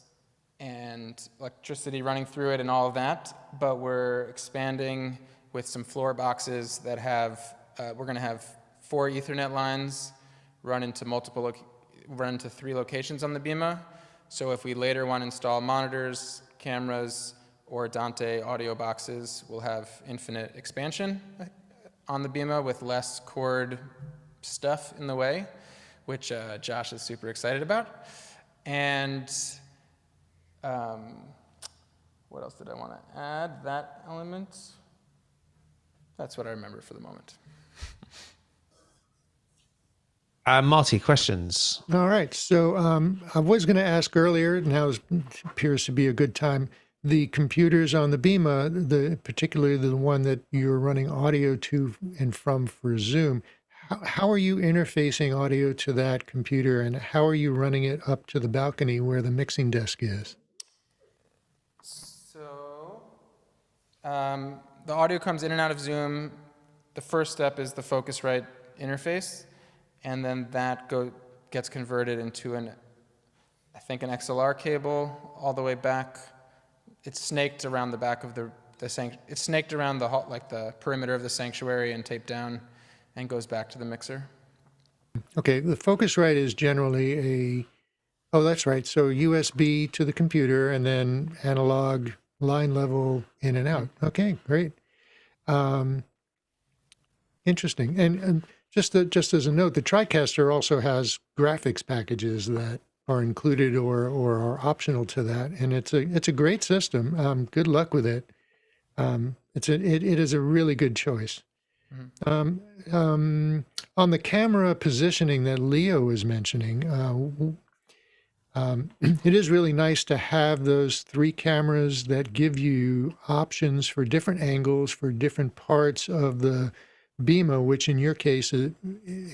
and electricity running through it and all of that, but we're expanding with some floor boxes that have, we're going to have 4 Ethernet lines run into 3 locations on the Bima. So if we later want to install monitors, cameras, or Dante audio boxes, we'll have infinite expansion on the Bima with less cord stuff in the way, which Josh is super excited about. And what else did I want to add? That element? That's what I remember for the moment. Marty, questions? All right. So I was going to ask earlier, now appears to be a good time. The computers on the Bima, particularly the one that you're running audio to and from for Zoom, how are you interfacing audio to that computer, and how are you running it up to the balcony where the mixing desk is? So the audio comes in and out of Zoom. The first step is the Focusrite interface, and then that gets converted into I think an XLR cable all the way back. It's snaked around the back of it's snaked around the perimeter of the sanctuary and taped down, and goes back to the mixer. Okay, the Focusrite is generally that's right. So USB to the computer and then analog line level in and out. Okay, great. Interesting. And just as a note, the Tricaster also has graphics packages that are included or are optional to that, and it's a great system. Good luck with it. It is a really good choice. Mm-hmm. On the camera positioning that Leo was mentioning, it is really nice to have those 3 cameras that give you options for different angles for different parts of the Bima, which in your case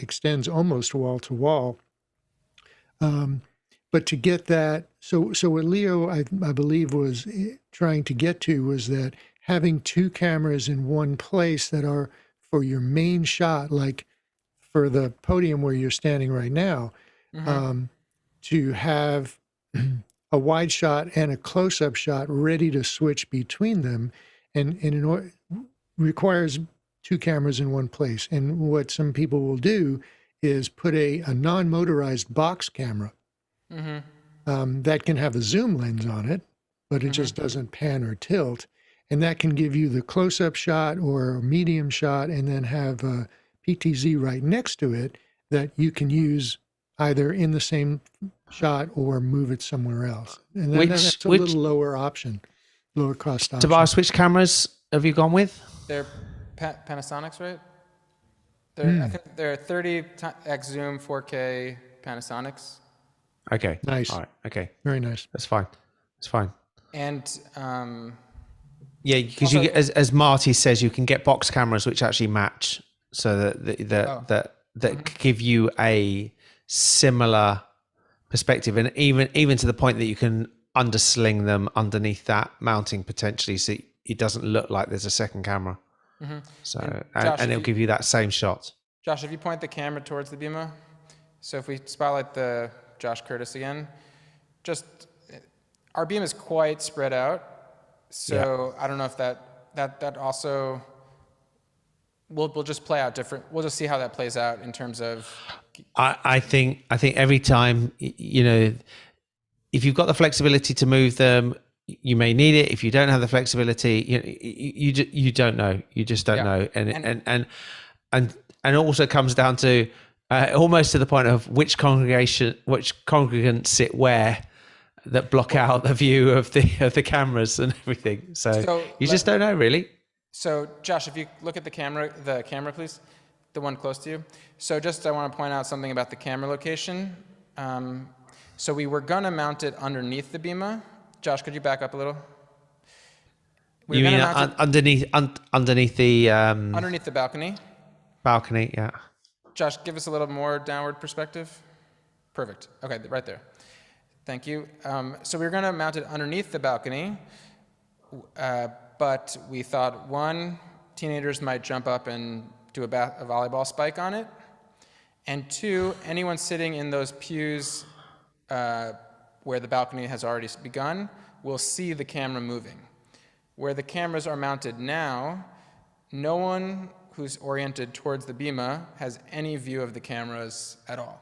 extends almost wall to wall. But to get that, so what Leo, I believe, was trying to get to was that having 2 cameras in one place that are for your main shot, like for the podium where you're standing right now, to have a wide shot and a close-up shot ready to switch between them, and requires 2 cameras in one place. And what some people will do is put a non-motorized box camera. That can have a zoom lens on it, but it just doesn't pan or tilt. And that can give you the close-up shot or a medium shot, and then have a PTZ right next to it that you can use either in the same shot or move it somewhere else. And then that's a little lower cost option. Tobias, which cameras have you gone with? They're Panasonics, right? I think they're 30x zoom 4K Panasonics. Okay. Nice. All right. Okay. Very nice. That's fine. And yeah, because as Marty says, you can get box cameras which actually match, so that give you a similar perspective, and even to the point that you can undersling them underneath that mounting potentially, so it doesn't look like there's a second camera. So, Josh, and it'll give you that same shot. Josh, if you point the camera towards the bima, so if we spotlight the Josh Curtis again, just our beam is quite spread out. So I don't know if that also will just play out different. We'll just see how that plays out in terms of. I think every time, if you've got the flexibility to move them, you may need it. If you don't have the flexibility, you don't know. You just don't know. And it also comes down to almost to the point of which congregants sit where that block out the view of the cameras and everything. So you just don't know, really. So Josh, if you look at the camera, please, the one close to you. So I want to point out something about the camera location. So we were gonna mount it underneath the bima. Josh, could you back up a little? You mean underneath the underneath the balcony? Balcony, yeah. Josh, give us a little more downward perspective. Perfect. Okay, right there. Thank you. So we were going to mount it underneath the balcony, but we thought, one, teenagers might jump up and do a volleyball spike on it, and two, anyone sitting in those pews where the balcony has already begun will see the camera moving. Where the cameras are mounted now, no one who's oriented towards the bima has any view of the cameras at all.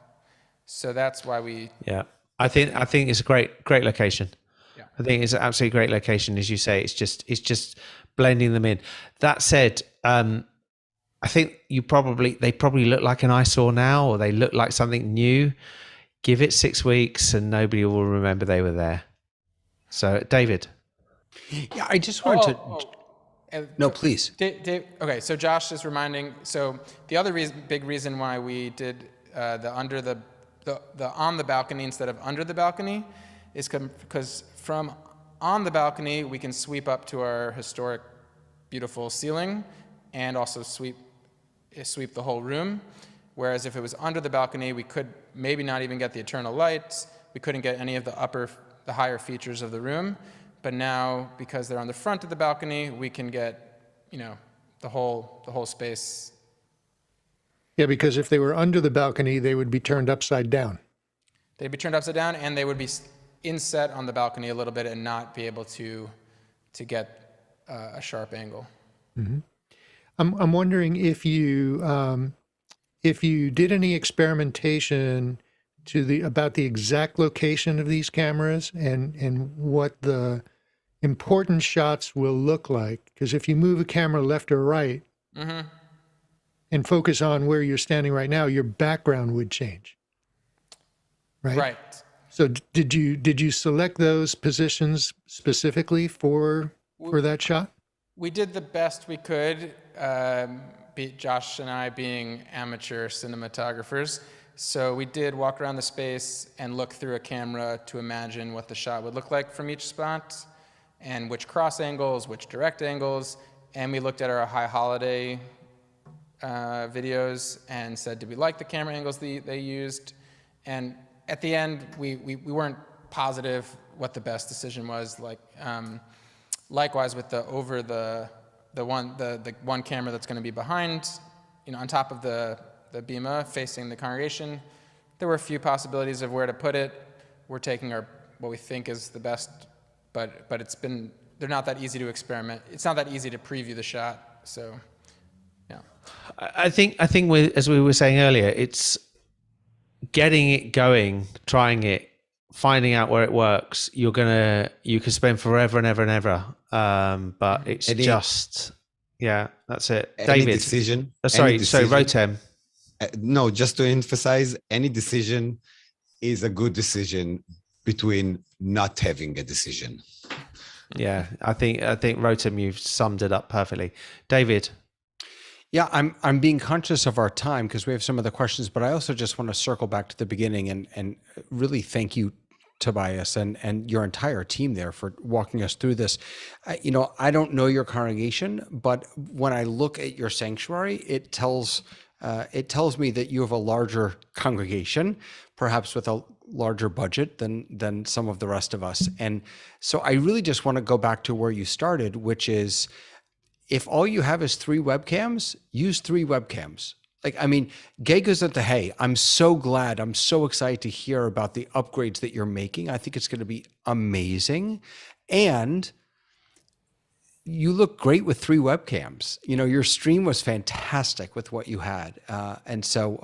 So that's why we. Yeah, I think it's a great location. Yeah. I think it's an absolutely great location, as you say. It's just blending them in. That said, I think they probably look like an eyesore now, or they look like something new. Give it 6 weeks, and nobody will remember they were there. So, David. Yeah, I just wanted to. No, please. Dave, okay, so Josh is reminding. So the other big reason why we did the on the balcony instead of under the balcony is because from on the balcony we can sweep up to our historic, beautiful ceiling, and also sweep the whole room. Whereas if it was under the balcony, we could maybe not even get the eternal lights. We couldn't get any of the higher features of the room. But now, because they're on the front of the balcony, we can get, the whole space. Yeah, because if they were under the balcony, they would be turned upside down. They'd be turned upside down, and they would be inset on the balcony a little bit and not be able to get a sharp angle. Mm-hmm. I'm wondering if you did any experimentation about the exact location of these cameras and what the important shots will look like. Because if you move a camera left or right and focus on where you're standing right now, your background would change. Right? Right. So did you select those positions specifically for that shot? We did the best we could, Josh and I being amateur cinematographers. So we did walk around the space and look through a camera to imagine what the shot would look like from each spot, and which cross angles, which direct angles, and we looked at our High Holiday videos and said, did we like the camera angles they used? And at the end, we weren't positive what the best decision was. Likewise with the one camera that's going to be behind, on top of the bima facing the congregation, there were a few possibilities of where to put it. We're taking what we think is the best, but they're not that easy to experiment. It's not that easy to preview the shot. So, yeah. I think as we were saying earlier, it's getting it going, trying it, finding out where it works. You can spend forever and ever and ever. But it's that's it. Any David. decision. Sorry, Rotem. No, just to emphasize, any decision is a good decision between not having a decision. Yeah, I think Rotem, you've summed it up perfectly. David. Yeah, I'm being conscious of our time because we have some other questions, but I also just want to circle back to the beginning and really thank you, Tobias, and your entire team there for walking us through this. I don't know your congregation, but when I look at your sanctuary, it tells me that you have a larger congregation, perhaps with a larger budget than some of the rest of us. And so I really just want to go back to where you started, which is if all you have is 3 webcams, use 3 webcams. Like, I mean, Gay goes into, hey, I'm so glad, I'm so excited to hear about the upgrades that you're making. I think it's going to be amazing. And you look great with 3 webcams. You know, your stream was fantastic with what you had. And so,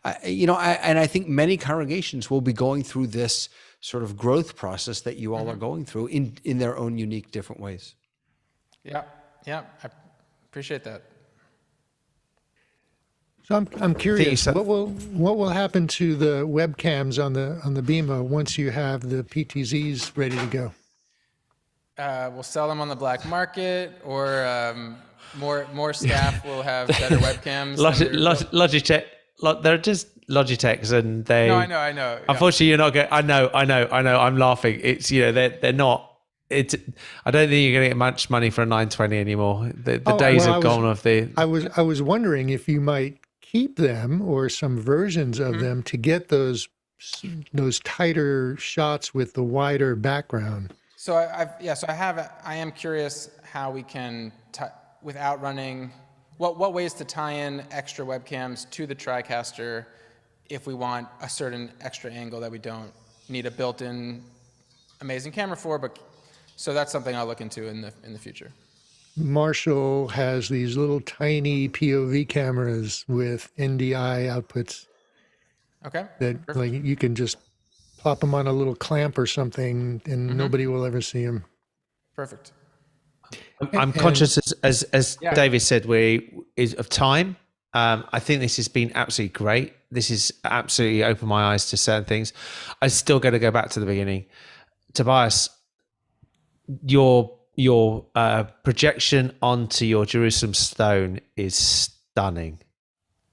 I think many congregations will be going through this sort of growth process that you all are going through in their own unique, different ways. Yeah, I appreciate that. So I'm curious, what will happen to the webcams on the Bima once you have the PTZs ready to go? We'll sell them on the black market, or more staff will have better webcams. Logitech, they're just Logitechs, and they. No, I know. Unfortunately, you're not going. I know. I'm laughing. It's they're not. It's. I don't think you're going to get much money for a 920 anymore. The days have gone of the. I was wondering if you might keep them or some versions of them to get those tighter shots with the wider background. So I am curious how we can, without running, what ways to tie in extra webcams to the Tricaster if we want a certain extra angle that we don't need a built-in amazing camera for. But so that's something I'll look into in the future. Marshall has these little tiny POV cameras with NDI outputs. Okay. That Perfect. like you can just plop them on a little clamp or something, and nobody will ever see them. Perfect. I'm conscious, as David said, of time. I think this has been absolutely great. This has absolutely opened my eyes to certain things. I still got to go back to the beginning. Tobias, your projection onto your Jerusalem stone is stunning,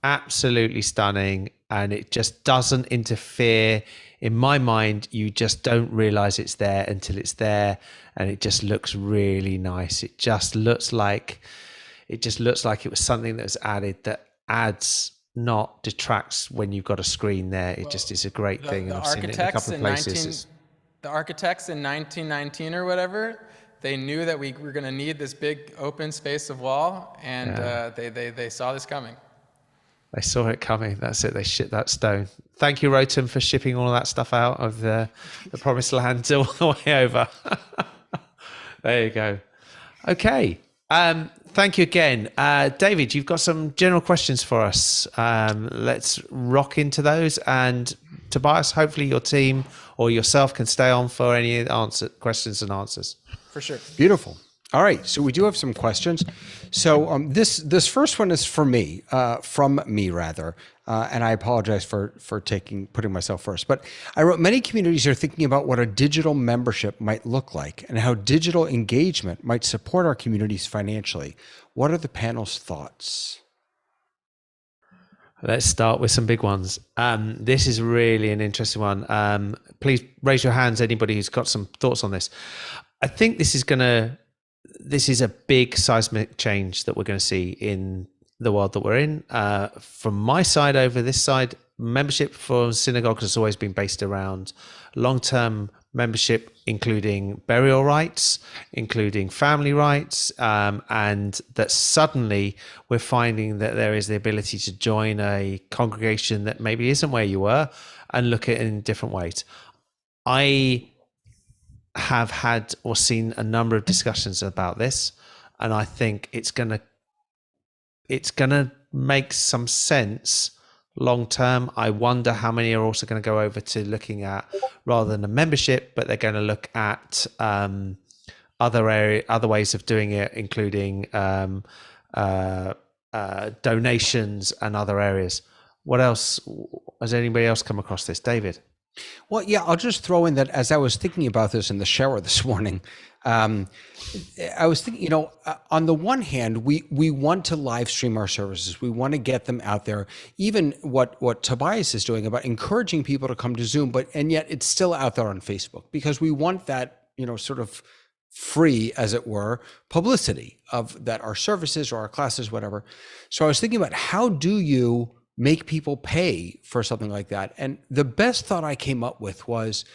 absolutely stunning, and it just doesn't interfere. In my mind, you just don't realize it's there until it's there, and it just looks really nice. It just looks like it was something that was added that adds, not detracts when you've got a screen there. It just is a great thing, and I've seen it in a couple of places. The architects in 1919 or whatever, they knew that we were going to need this big open space of wall, and they saw this coming. They saw it coming. That's it. They shipped that stone. Thank you, Rotem, for shipping all of that stuff out of the promised land all the way over. There you go. Okay. Thank you again. David, you've got some general questions for us. Let's rock into those. And Tobias, hopefully your team or yourself can stay on for any questions and answers. For sure. Beautiful. All right, so we do have some questions. So this first one is from me, and I apologize for putting myself first. But I wrote, many communities are thinking about what a digital membership might look like and how digital engagement might support our communities financially. What are the panel's thoughts? Let's start with some big ones. This is really an interesting one. Please raise your hands, anybody who's got some thoughts on this. I think this is a big seismic change that we're going to see in the world that we're in. From my side over this side, membership for Synagogue has always been based around long-term membership, including burial rights, including family rights, and that suddenly we're finding that there is the ability to join a congregation that maybe isn't where you were and look at it in different ways. I have had or seen a number of discussions about this, and I think it's gonna make some sense long term. I wonder how many are also going to go over to looking at, rather than a membership, but they're going to look at other ways of doing it, including donations and other areas. What else has anybody else come across this, David? Well, yeah, I'll just throw in that as I was thinking about this in the shower this morning, I was thinking, on the one hand, we want to live stream our services. We want to get them out there. Even what Tobias is doing about encouraging people to come to Zoom, and yet it's still out there on Facebook, because we want that, sort of free, as it were, publicity of that, our services or our classes, whatever. So I was thinking about, how do you make people pay for something like that? And the best thought I came up with was,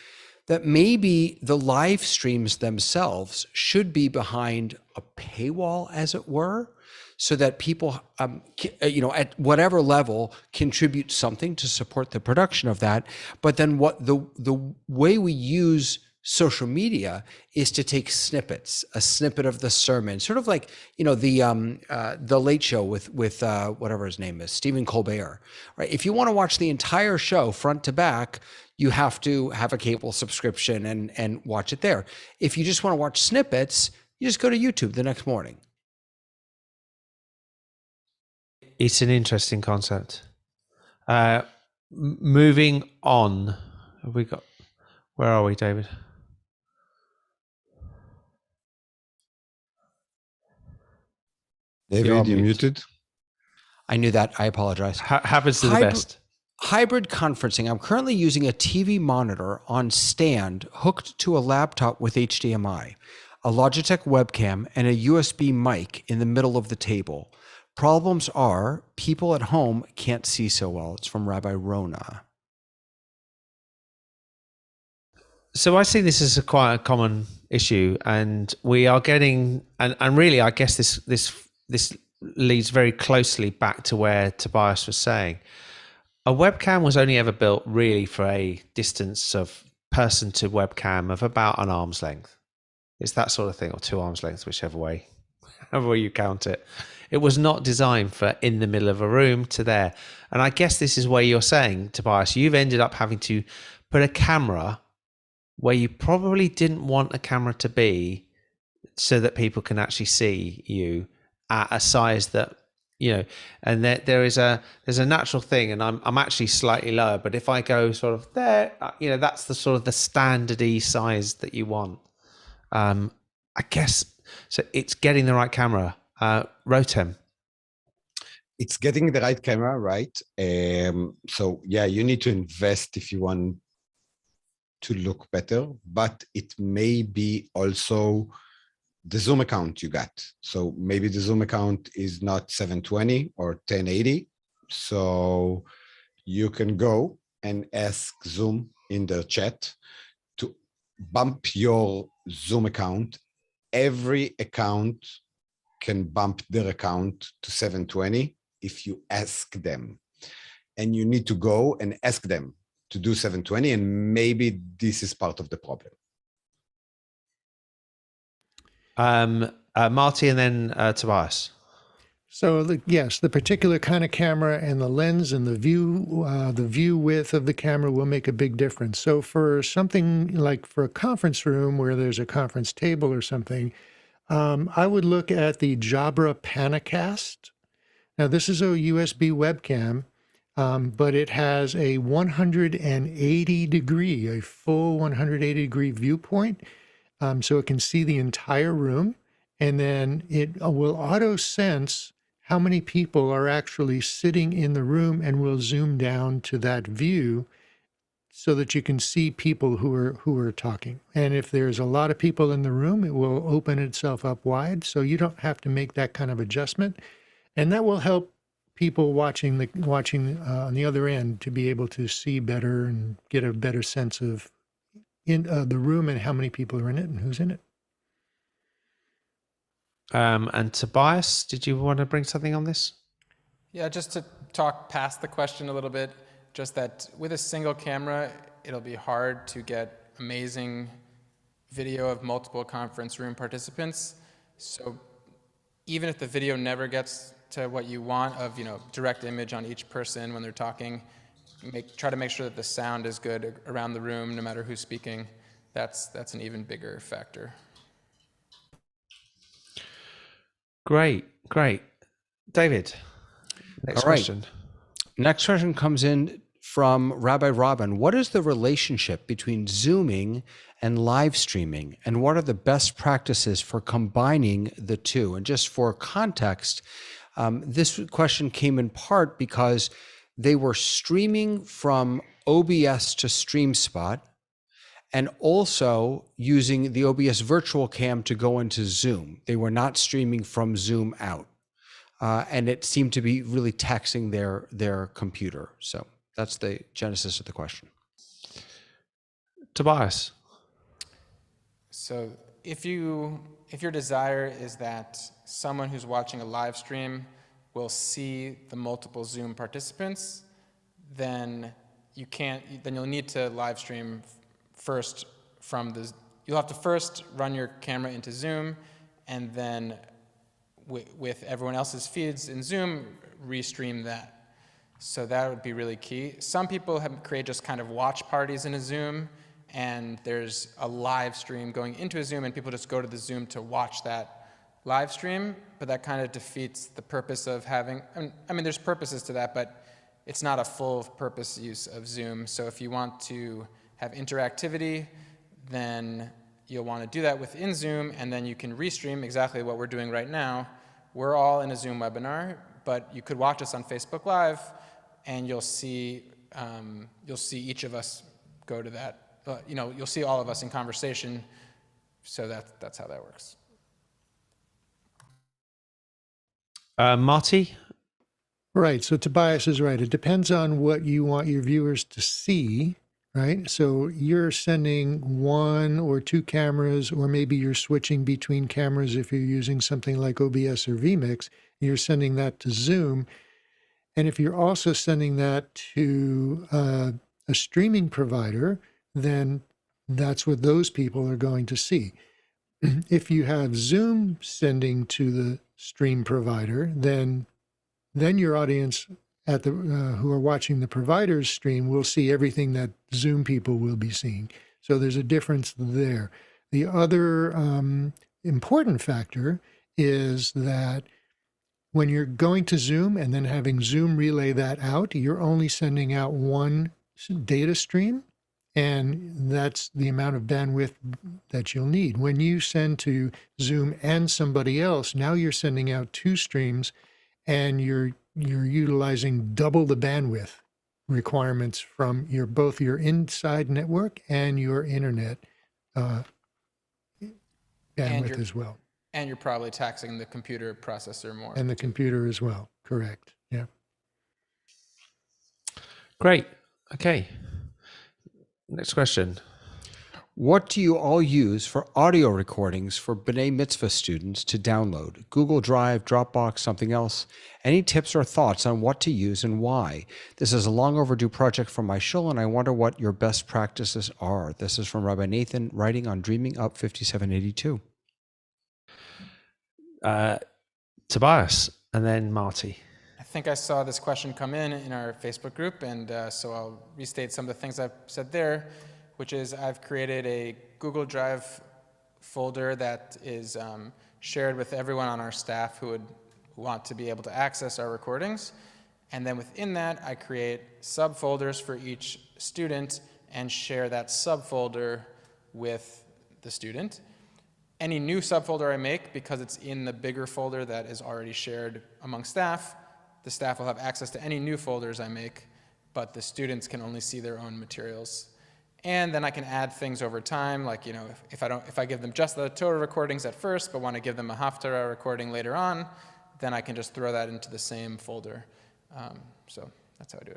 that maybe the live streams themselves should be behind a paywall, as it were, so that people, at whatever level, contribute something to support the production of that. But then what the way we use social media is to take snippets, a snippet of the sermon, sort of like, the Late Show with whatever his name is, Stephen Colbert, right? If you want to watch the entire show front to back, you have to have a cable subscription and watch it there. If you just want to watch snippets, you just go to YouTube the next morning. It's an interesting concept. Moving on, where are we, David? David, you're muted. I knew that. I apologize. Happens to the best. Hybrid conferencing. I'm currently using a TV monitor on stand hooked to a laptop with HDMI, a Logitech webcam, and a USB mic in the middle of the table. Problems are people at home can't see so well. It's from Rabbi Rona. So I see this as quite a common issue, and we are getting, and really, I guess this leads very closely back to where Tobias was saying. A webcam was only ever built really for a distance of person to webcam of about an arm's length. It's that sort of thing, or 2 arms lengths, whichever way you count it. It was not designed for in the middle of a room to there. And I guess this is where you're saying, Tobias, you've ended up having to put a camera where you probably didn't want a camera to be, so that people can actually see you at a size that, and there's a natural thing, and I'm actually slightly lower, but if I go sort of there, that's the sort of the standardy size that you want. I guess, so it's getting the right camera. Rotem. It's getting the right camera, right? So yeah, you need to invest if you want to look better, but it may be also the Zoom account you got. So maybe the Zoom account is not 720 or 1080. So you can go and ask Zoom in the chat to bump your Zoom account. Every account can bump their account to 720 if you ask them. And you need to go and ask them to do 720, and maybe this is part of the problem. Marty, and then Tobias. So yes, the particular kind of camera and the lens and the view width of the camera will make a big difference. So for something like for a conference room where there's a conference table or something, I would look at the Jabra Panacast. Now this is a USB webcam, but it has a 180 degree, a full 180 degree viewpoint. So it can see the entire room, and then it will auto sense how many people are actually sitting in the room and will zoom down to that view so that you can see people who are talking. And if there's a lot of people in the room, it will open itself up wide, so you don't have to make that kind of adjustment. And that will help people watching on the other end to be able to see better and get a better sense of in the room and how many people are in it and who's in it. And Tobias, did you want to bring something on this? Yeah, just to talk past the question a little bit, just that with a single camera, it'll be hard to get amazing video of multiple conference room participants. So even if the video never gets to what you want of, direct image on each person when they're talking, try to make sure that the sound is good around the room, no matter who's speaking. That's an even bigger factor. Great. David, next question. Next question comes in from Rabbi Robin. What is the relationship between Zooming and live streaming, and what are the best practices for combining the two? And just for context, this question came in part because they were streaming from OBS to StreamSpot, and also using the OBS virtual cam to go into Zoom. They were not streaming from Zoom out. And it seemed to be really taxing their computer. So that's the genesis of the question. Tobias? So if your desire is that someone who's watching a live stream will see the multiple Zoom participants, then you'll need to live stream first you'll have to first run your camera into Zoom, and then with everyone else's feeds in Zoom, restream that. So that would be really key. Some people create just kind of watch parties in a Zoom, and there's a live stream going into a Zoom, and people just go to the Zoom to watch that live stream, but that kind of defeats the purpose of having, I mean, there's purposes to that, but it's not a full purpose use of Zoom. So if you want to have interactivity, then you'll want to do that within Zoom, and then you can restream exactly what we're doing right now. We're all in a Zoom webinar, but you could watch us on Facebook Live, and you'll see each of us go to that. You'll see all of us in conversation. So that's how that works. Marty? Right. So Tobias is right. It depends on what you want your viewers to see, right? So you're sending one or two cameras, or maybe you're switching between cameras if you're using something like OBS or vMix. You're sending that to Zoom. And if you're also sending that to a streaming provider, then that's what those people are going to see. If you have Zoom sending to the stream provider, then your audience who are watching the provider's stream will see everything that Zoom people will be seeing. So there's a difference there. The other important factor is that when you're going to Zoom and then having Zoom relay that out, you're only sending out one data stream, and that's the amount of bandwidth that you'll need. When you send to Zoom and somebody else, now you're sending out two streams, and you're utilizing double the bandwidth requirements from both your inside network and your internet bandwidth as well. And you're probably taxing the computer processor more. And the computer as well, correct, yeah. Great, okay. Next question. What do you all use for audio recordings for B'nai Mitzvah students to download? Google Drive, Dropbox, something else? Any tips or thoughts on what to use and why? This is a long overdue project from my shul, and I wonder what your best practices are. This is from Rabbi Nathan, writing on Dreaming Up 5782. Tobias, and then Marty. I think I saw this question come in our Facebook group, and so I'll restate some of the things I've said there, which is I've created a Google Drive folder that is shared with everyone on our staff who would want to be able to access our recordings. And then within that, I create subfolders for each student and share that subfolder with the student. Any new subfolder I make, because it's in the bigger folder that is already shared among staff, the staff will have access to any new folders I make, but the students can only see their own materials. And then I can add things over time, like if I give them just the Torah recordings at first, but want to give them a Haftarah recording later on, then I can just throw that into the same folder. So that's how I do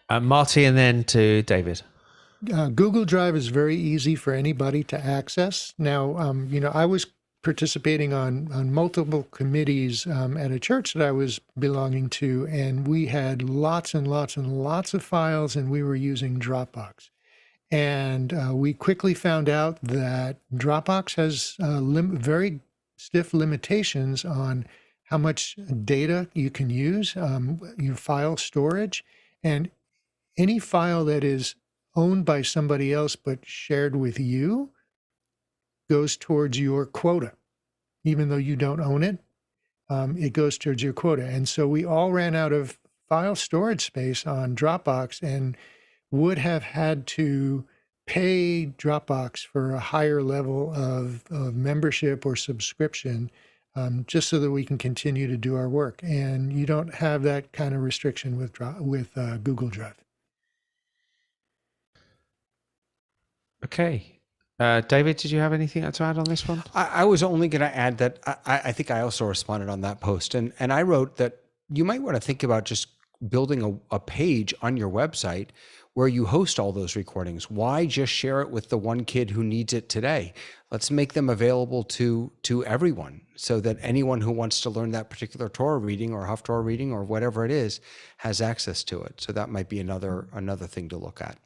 it. Marty, and then to David. Google Drive is very easy for anybody to access. Now, I was participating on multiple committees at a church that I was belonging to, and we had lots and lots and lots of files, and we were using Dropbox. And we quickly found out that Dropbox has very stiff limitations on how much data you can use, your file storage, and any file that is owned by somebody else but shared with you goes towards your quota. Even though you don't own it, it goes towards your quota. And so we all ran out of file storage space on Dropbox and would have had to pay Dropbox for a higher level of membership or subscription just so that we can continue to do our work. And you don't have that kind of restriction with Google Drive. Okay. David, did you have anything to add on this one? I was only going to add that I think I also responded on that post. And I wrote that you might want to think about just building a page on your website where you host all those recordings. Why just share it with the one kid who needs it today? Let's make them available to everyone, so that anyone who wants to learn that particular Torah reading or Haftorah reading or whatever it is has access to it. So that might be another thing to look at.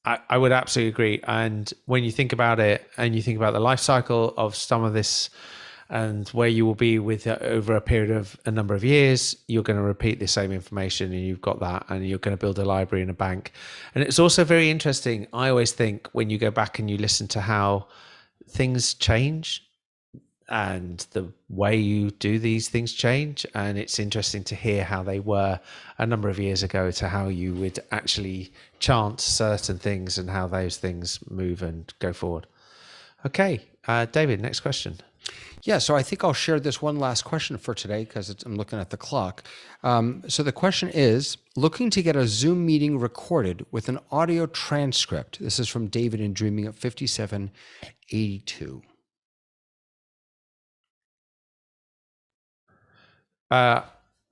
I would absolutely agree. And when you think about it and you think about the life cycle of some of this and where you will be with over a period of a number of years, you're going to repeat the same information, and you've got that, and you're going to build a library and a bank. And it's also very interesting. I always think when you go back and you listen to how things change and the way you do these things change, and it's interesting to hear how they were a number of years ago to how you would actually chant certain things and how those things move and go forward. Okay, David, next question. Yeah, so I think I'll share this one last question for today because I'm looking at the clock. So the question is, looking to get a Zoom meeting recorded with an audio transcript. This is from David in Dreaming at 5782.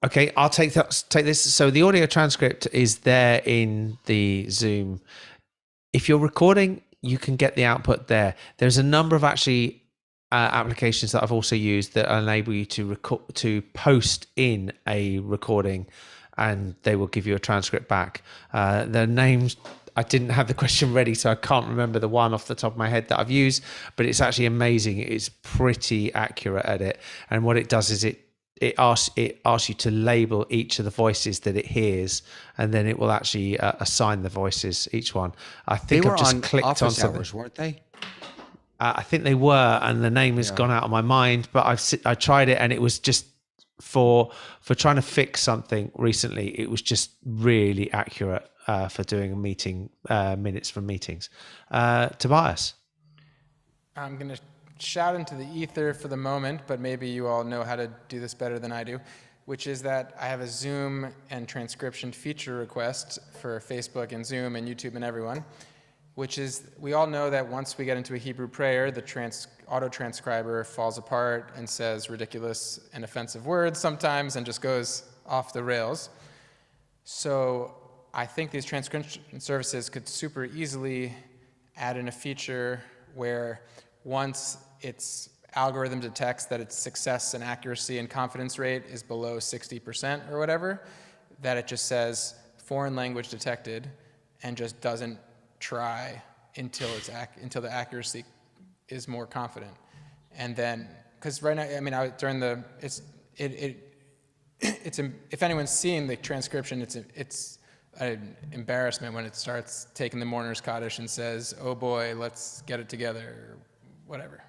Okay, I'll take this. So the audio transcript is there in the Zoom. If you're recording, you can get the output there. There's a number of actually applications that I've also used that enable you to post in a recording, and they will give you a transcript back. The names, I didn't have the question ready, so I can't remember the one off the top of my head that I've used, but it's actually amazing. It's pretty accurate at it. And what it does is it asks you to label each of the voices that it hears, and then it will actually assign the voices, each one. I think I've just clicked on something. Hours, weren't they? I think they were, and the name has gone out of my mind, but I tried it, and it was just for trying to fix something recently. It was just really accurate for doing a meeting, minutes from meetings. Tobias? I'm going to shout into the ether for the moment, but maybe you all know how to do this better than I do, which is that I have a Zoom and transcription feature request for Facebook and Zoom and YouTube and everyone, which is, we all know that once we get into a Hebrew prayer, the auto-transcriber falls apart and says ridiculous and offensive words sometimes and just goes off the rails. So I think these transcription services could super easily add in a feature where once its algorithm detects that its success and accuracy and confidence rate is below 60% or whatever, that it just says foreign language detected and just doesn't try until the accuracy is more confident. And then, because right now, I mean, if anyone's seen the transcription, it's an embarrassment when it starts taking the Mourner's Kaddish and says, "Oh boy, let's get it together," or whatever.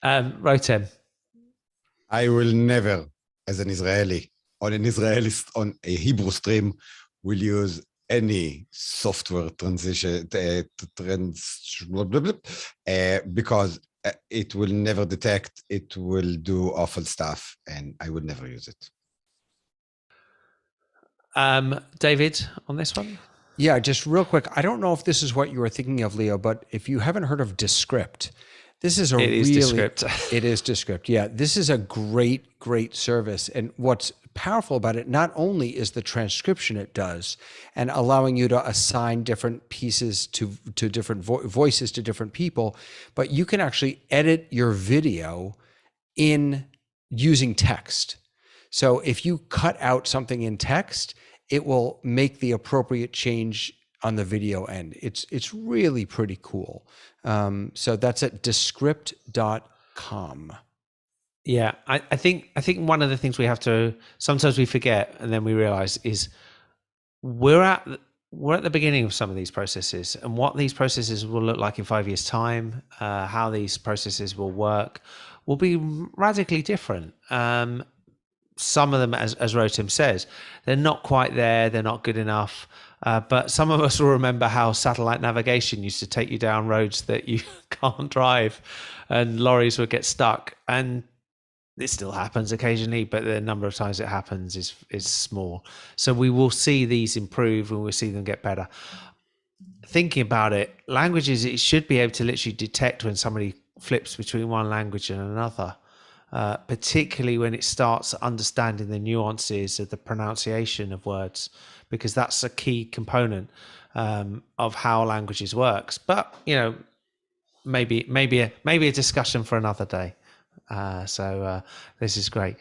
Rotem. I will never, as an Israeli, on a Hebrew stream, will use any software transition because it will never detect. It will do awful stuff, and I would never use it. David, on this one? Yeah, just real quick. I don't know if this is what you were thinking of, Leo, but if you haven't heard of Descript, this is It is Descript. It is Descript. Yeah, this is a great service. And what's powerful about it, not only is the transcription it does and allowing you to assign different pieces to different voices to different people, but you can actually edit your video in using text. So if you cut out something in text, it will make the appropriate change on the video end. It's really pretty cool. So that's at descript.com. Yeah, I think one of the things we have to, sometimes we forget and then we realize is we're at the beginning of some of these processes, and what these processes will look like in 5 years' time, how these processes will work, will be radically different. Some of them, as Rotem says, they're not quite there, they're not good enough. But some of us will remember how satellite navigation used to take you down roads that you can't drive, and lorries would get stuck. And it still happens occasionally, but the number of times it happens is small. So we will see these improve, and we'll see them get better. Thinking about it, languages, it should be able to literally detect when somebody flips between one language and another. particularly when it starts understanding the nuances of the pronunciation of words, because that's a key component of how languages works. But maybe a discussion for another day. So this is great.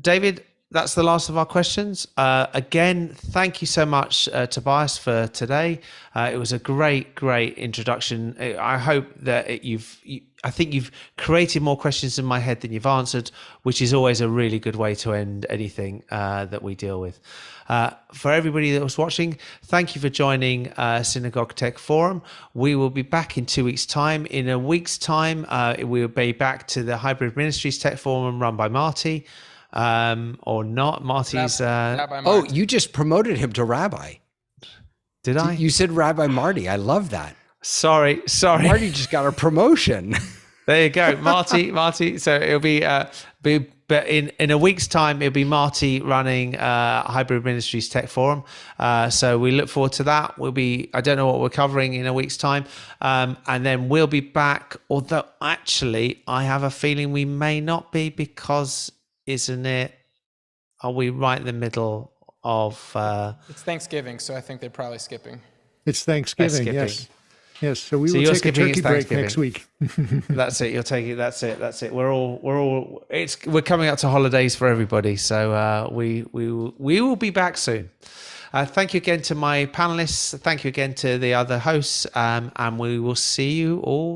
David, that's the last of our questions. Again, thank you so much, Tobias, for today. It was a great introduction. I hope that I think you've created more questions in my head than you've answered, which is always a really good way to end anything that we deal with. For everybody that was watching, thank you for joining Synagogue Tech Forum. We will be back in 2 weeks' time. In a week's time, we will be back to the Hybrid Ministries Tech Forum run by Marty. Or not. Marty's. Rabbi Oh, Marty. you just promoted him to rabbi. Did I? You said Rabbi Marty. I love that. Sorry. Marty just got a promotion. There you go, Marty. So it'll but in a week's time, it'll be Marty running Hybrid Ministries Tech Forum. So we look forward to that. I don't know what we're covering in a week's time. And then we'll be back. Although actually, I have a feeling we may not be, because are we right in the middle of... It's Thanksgiving, so I think they're probably skipping. It's Thanksgiving, yes. Yes, so we will you're take a skipping, turkey it's break Thanksgiving. next week. That's it. You'll take it. That's it. We're coming up to holidays for everybody. So we will be back soon. Thank you again to my panelists. Thank you again to the other hosts. And we will see you all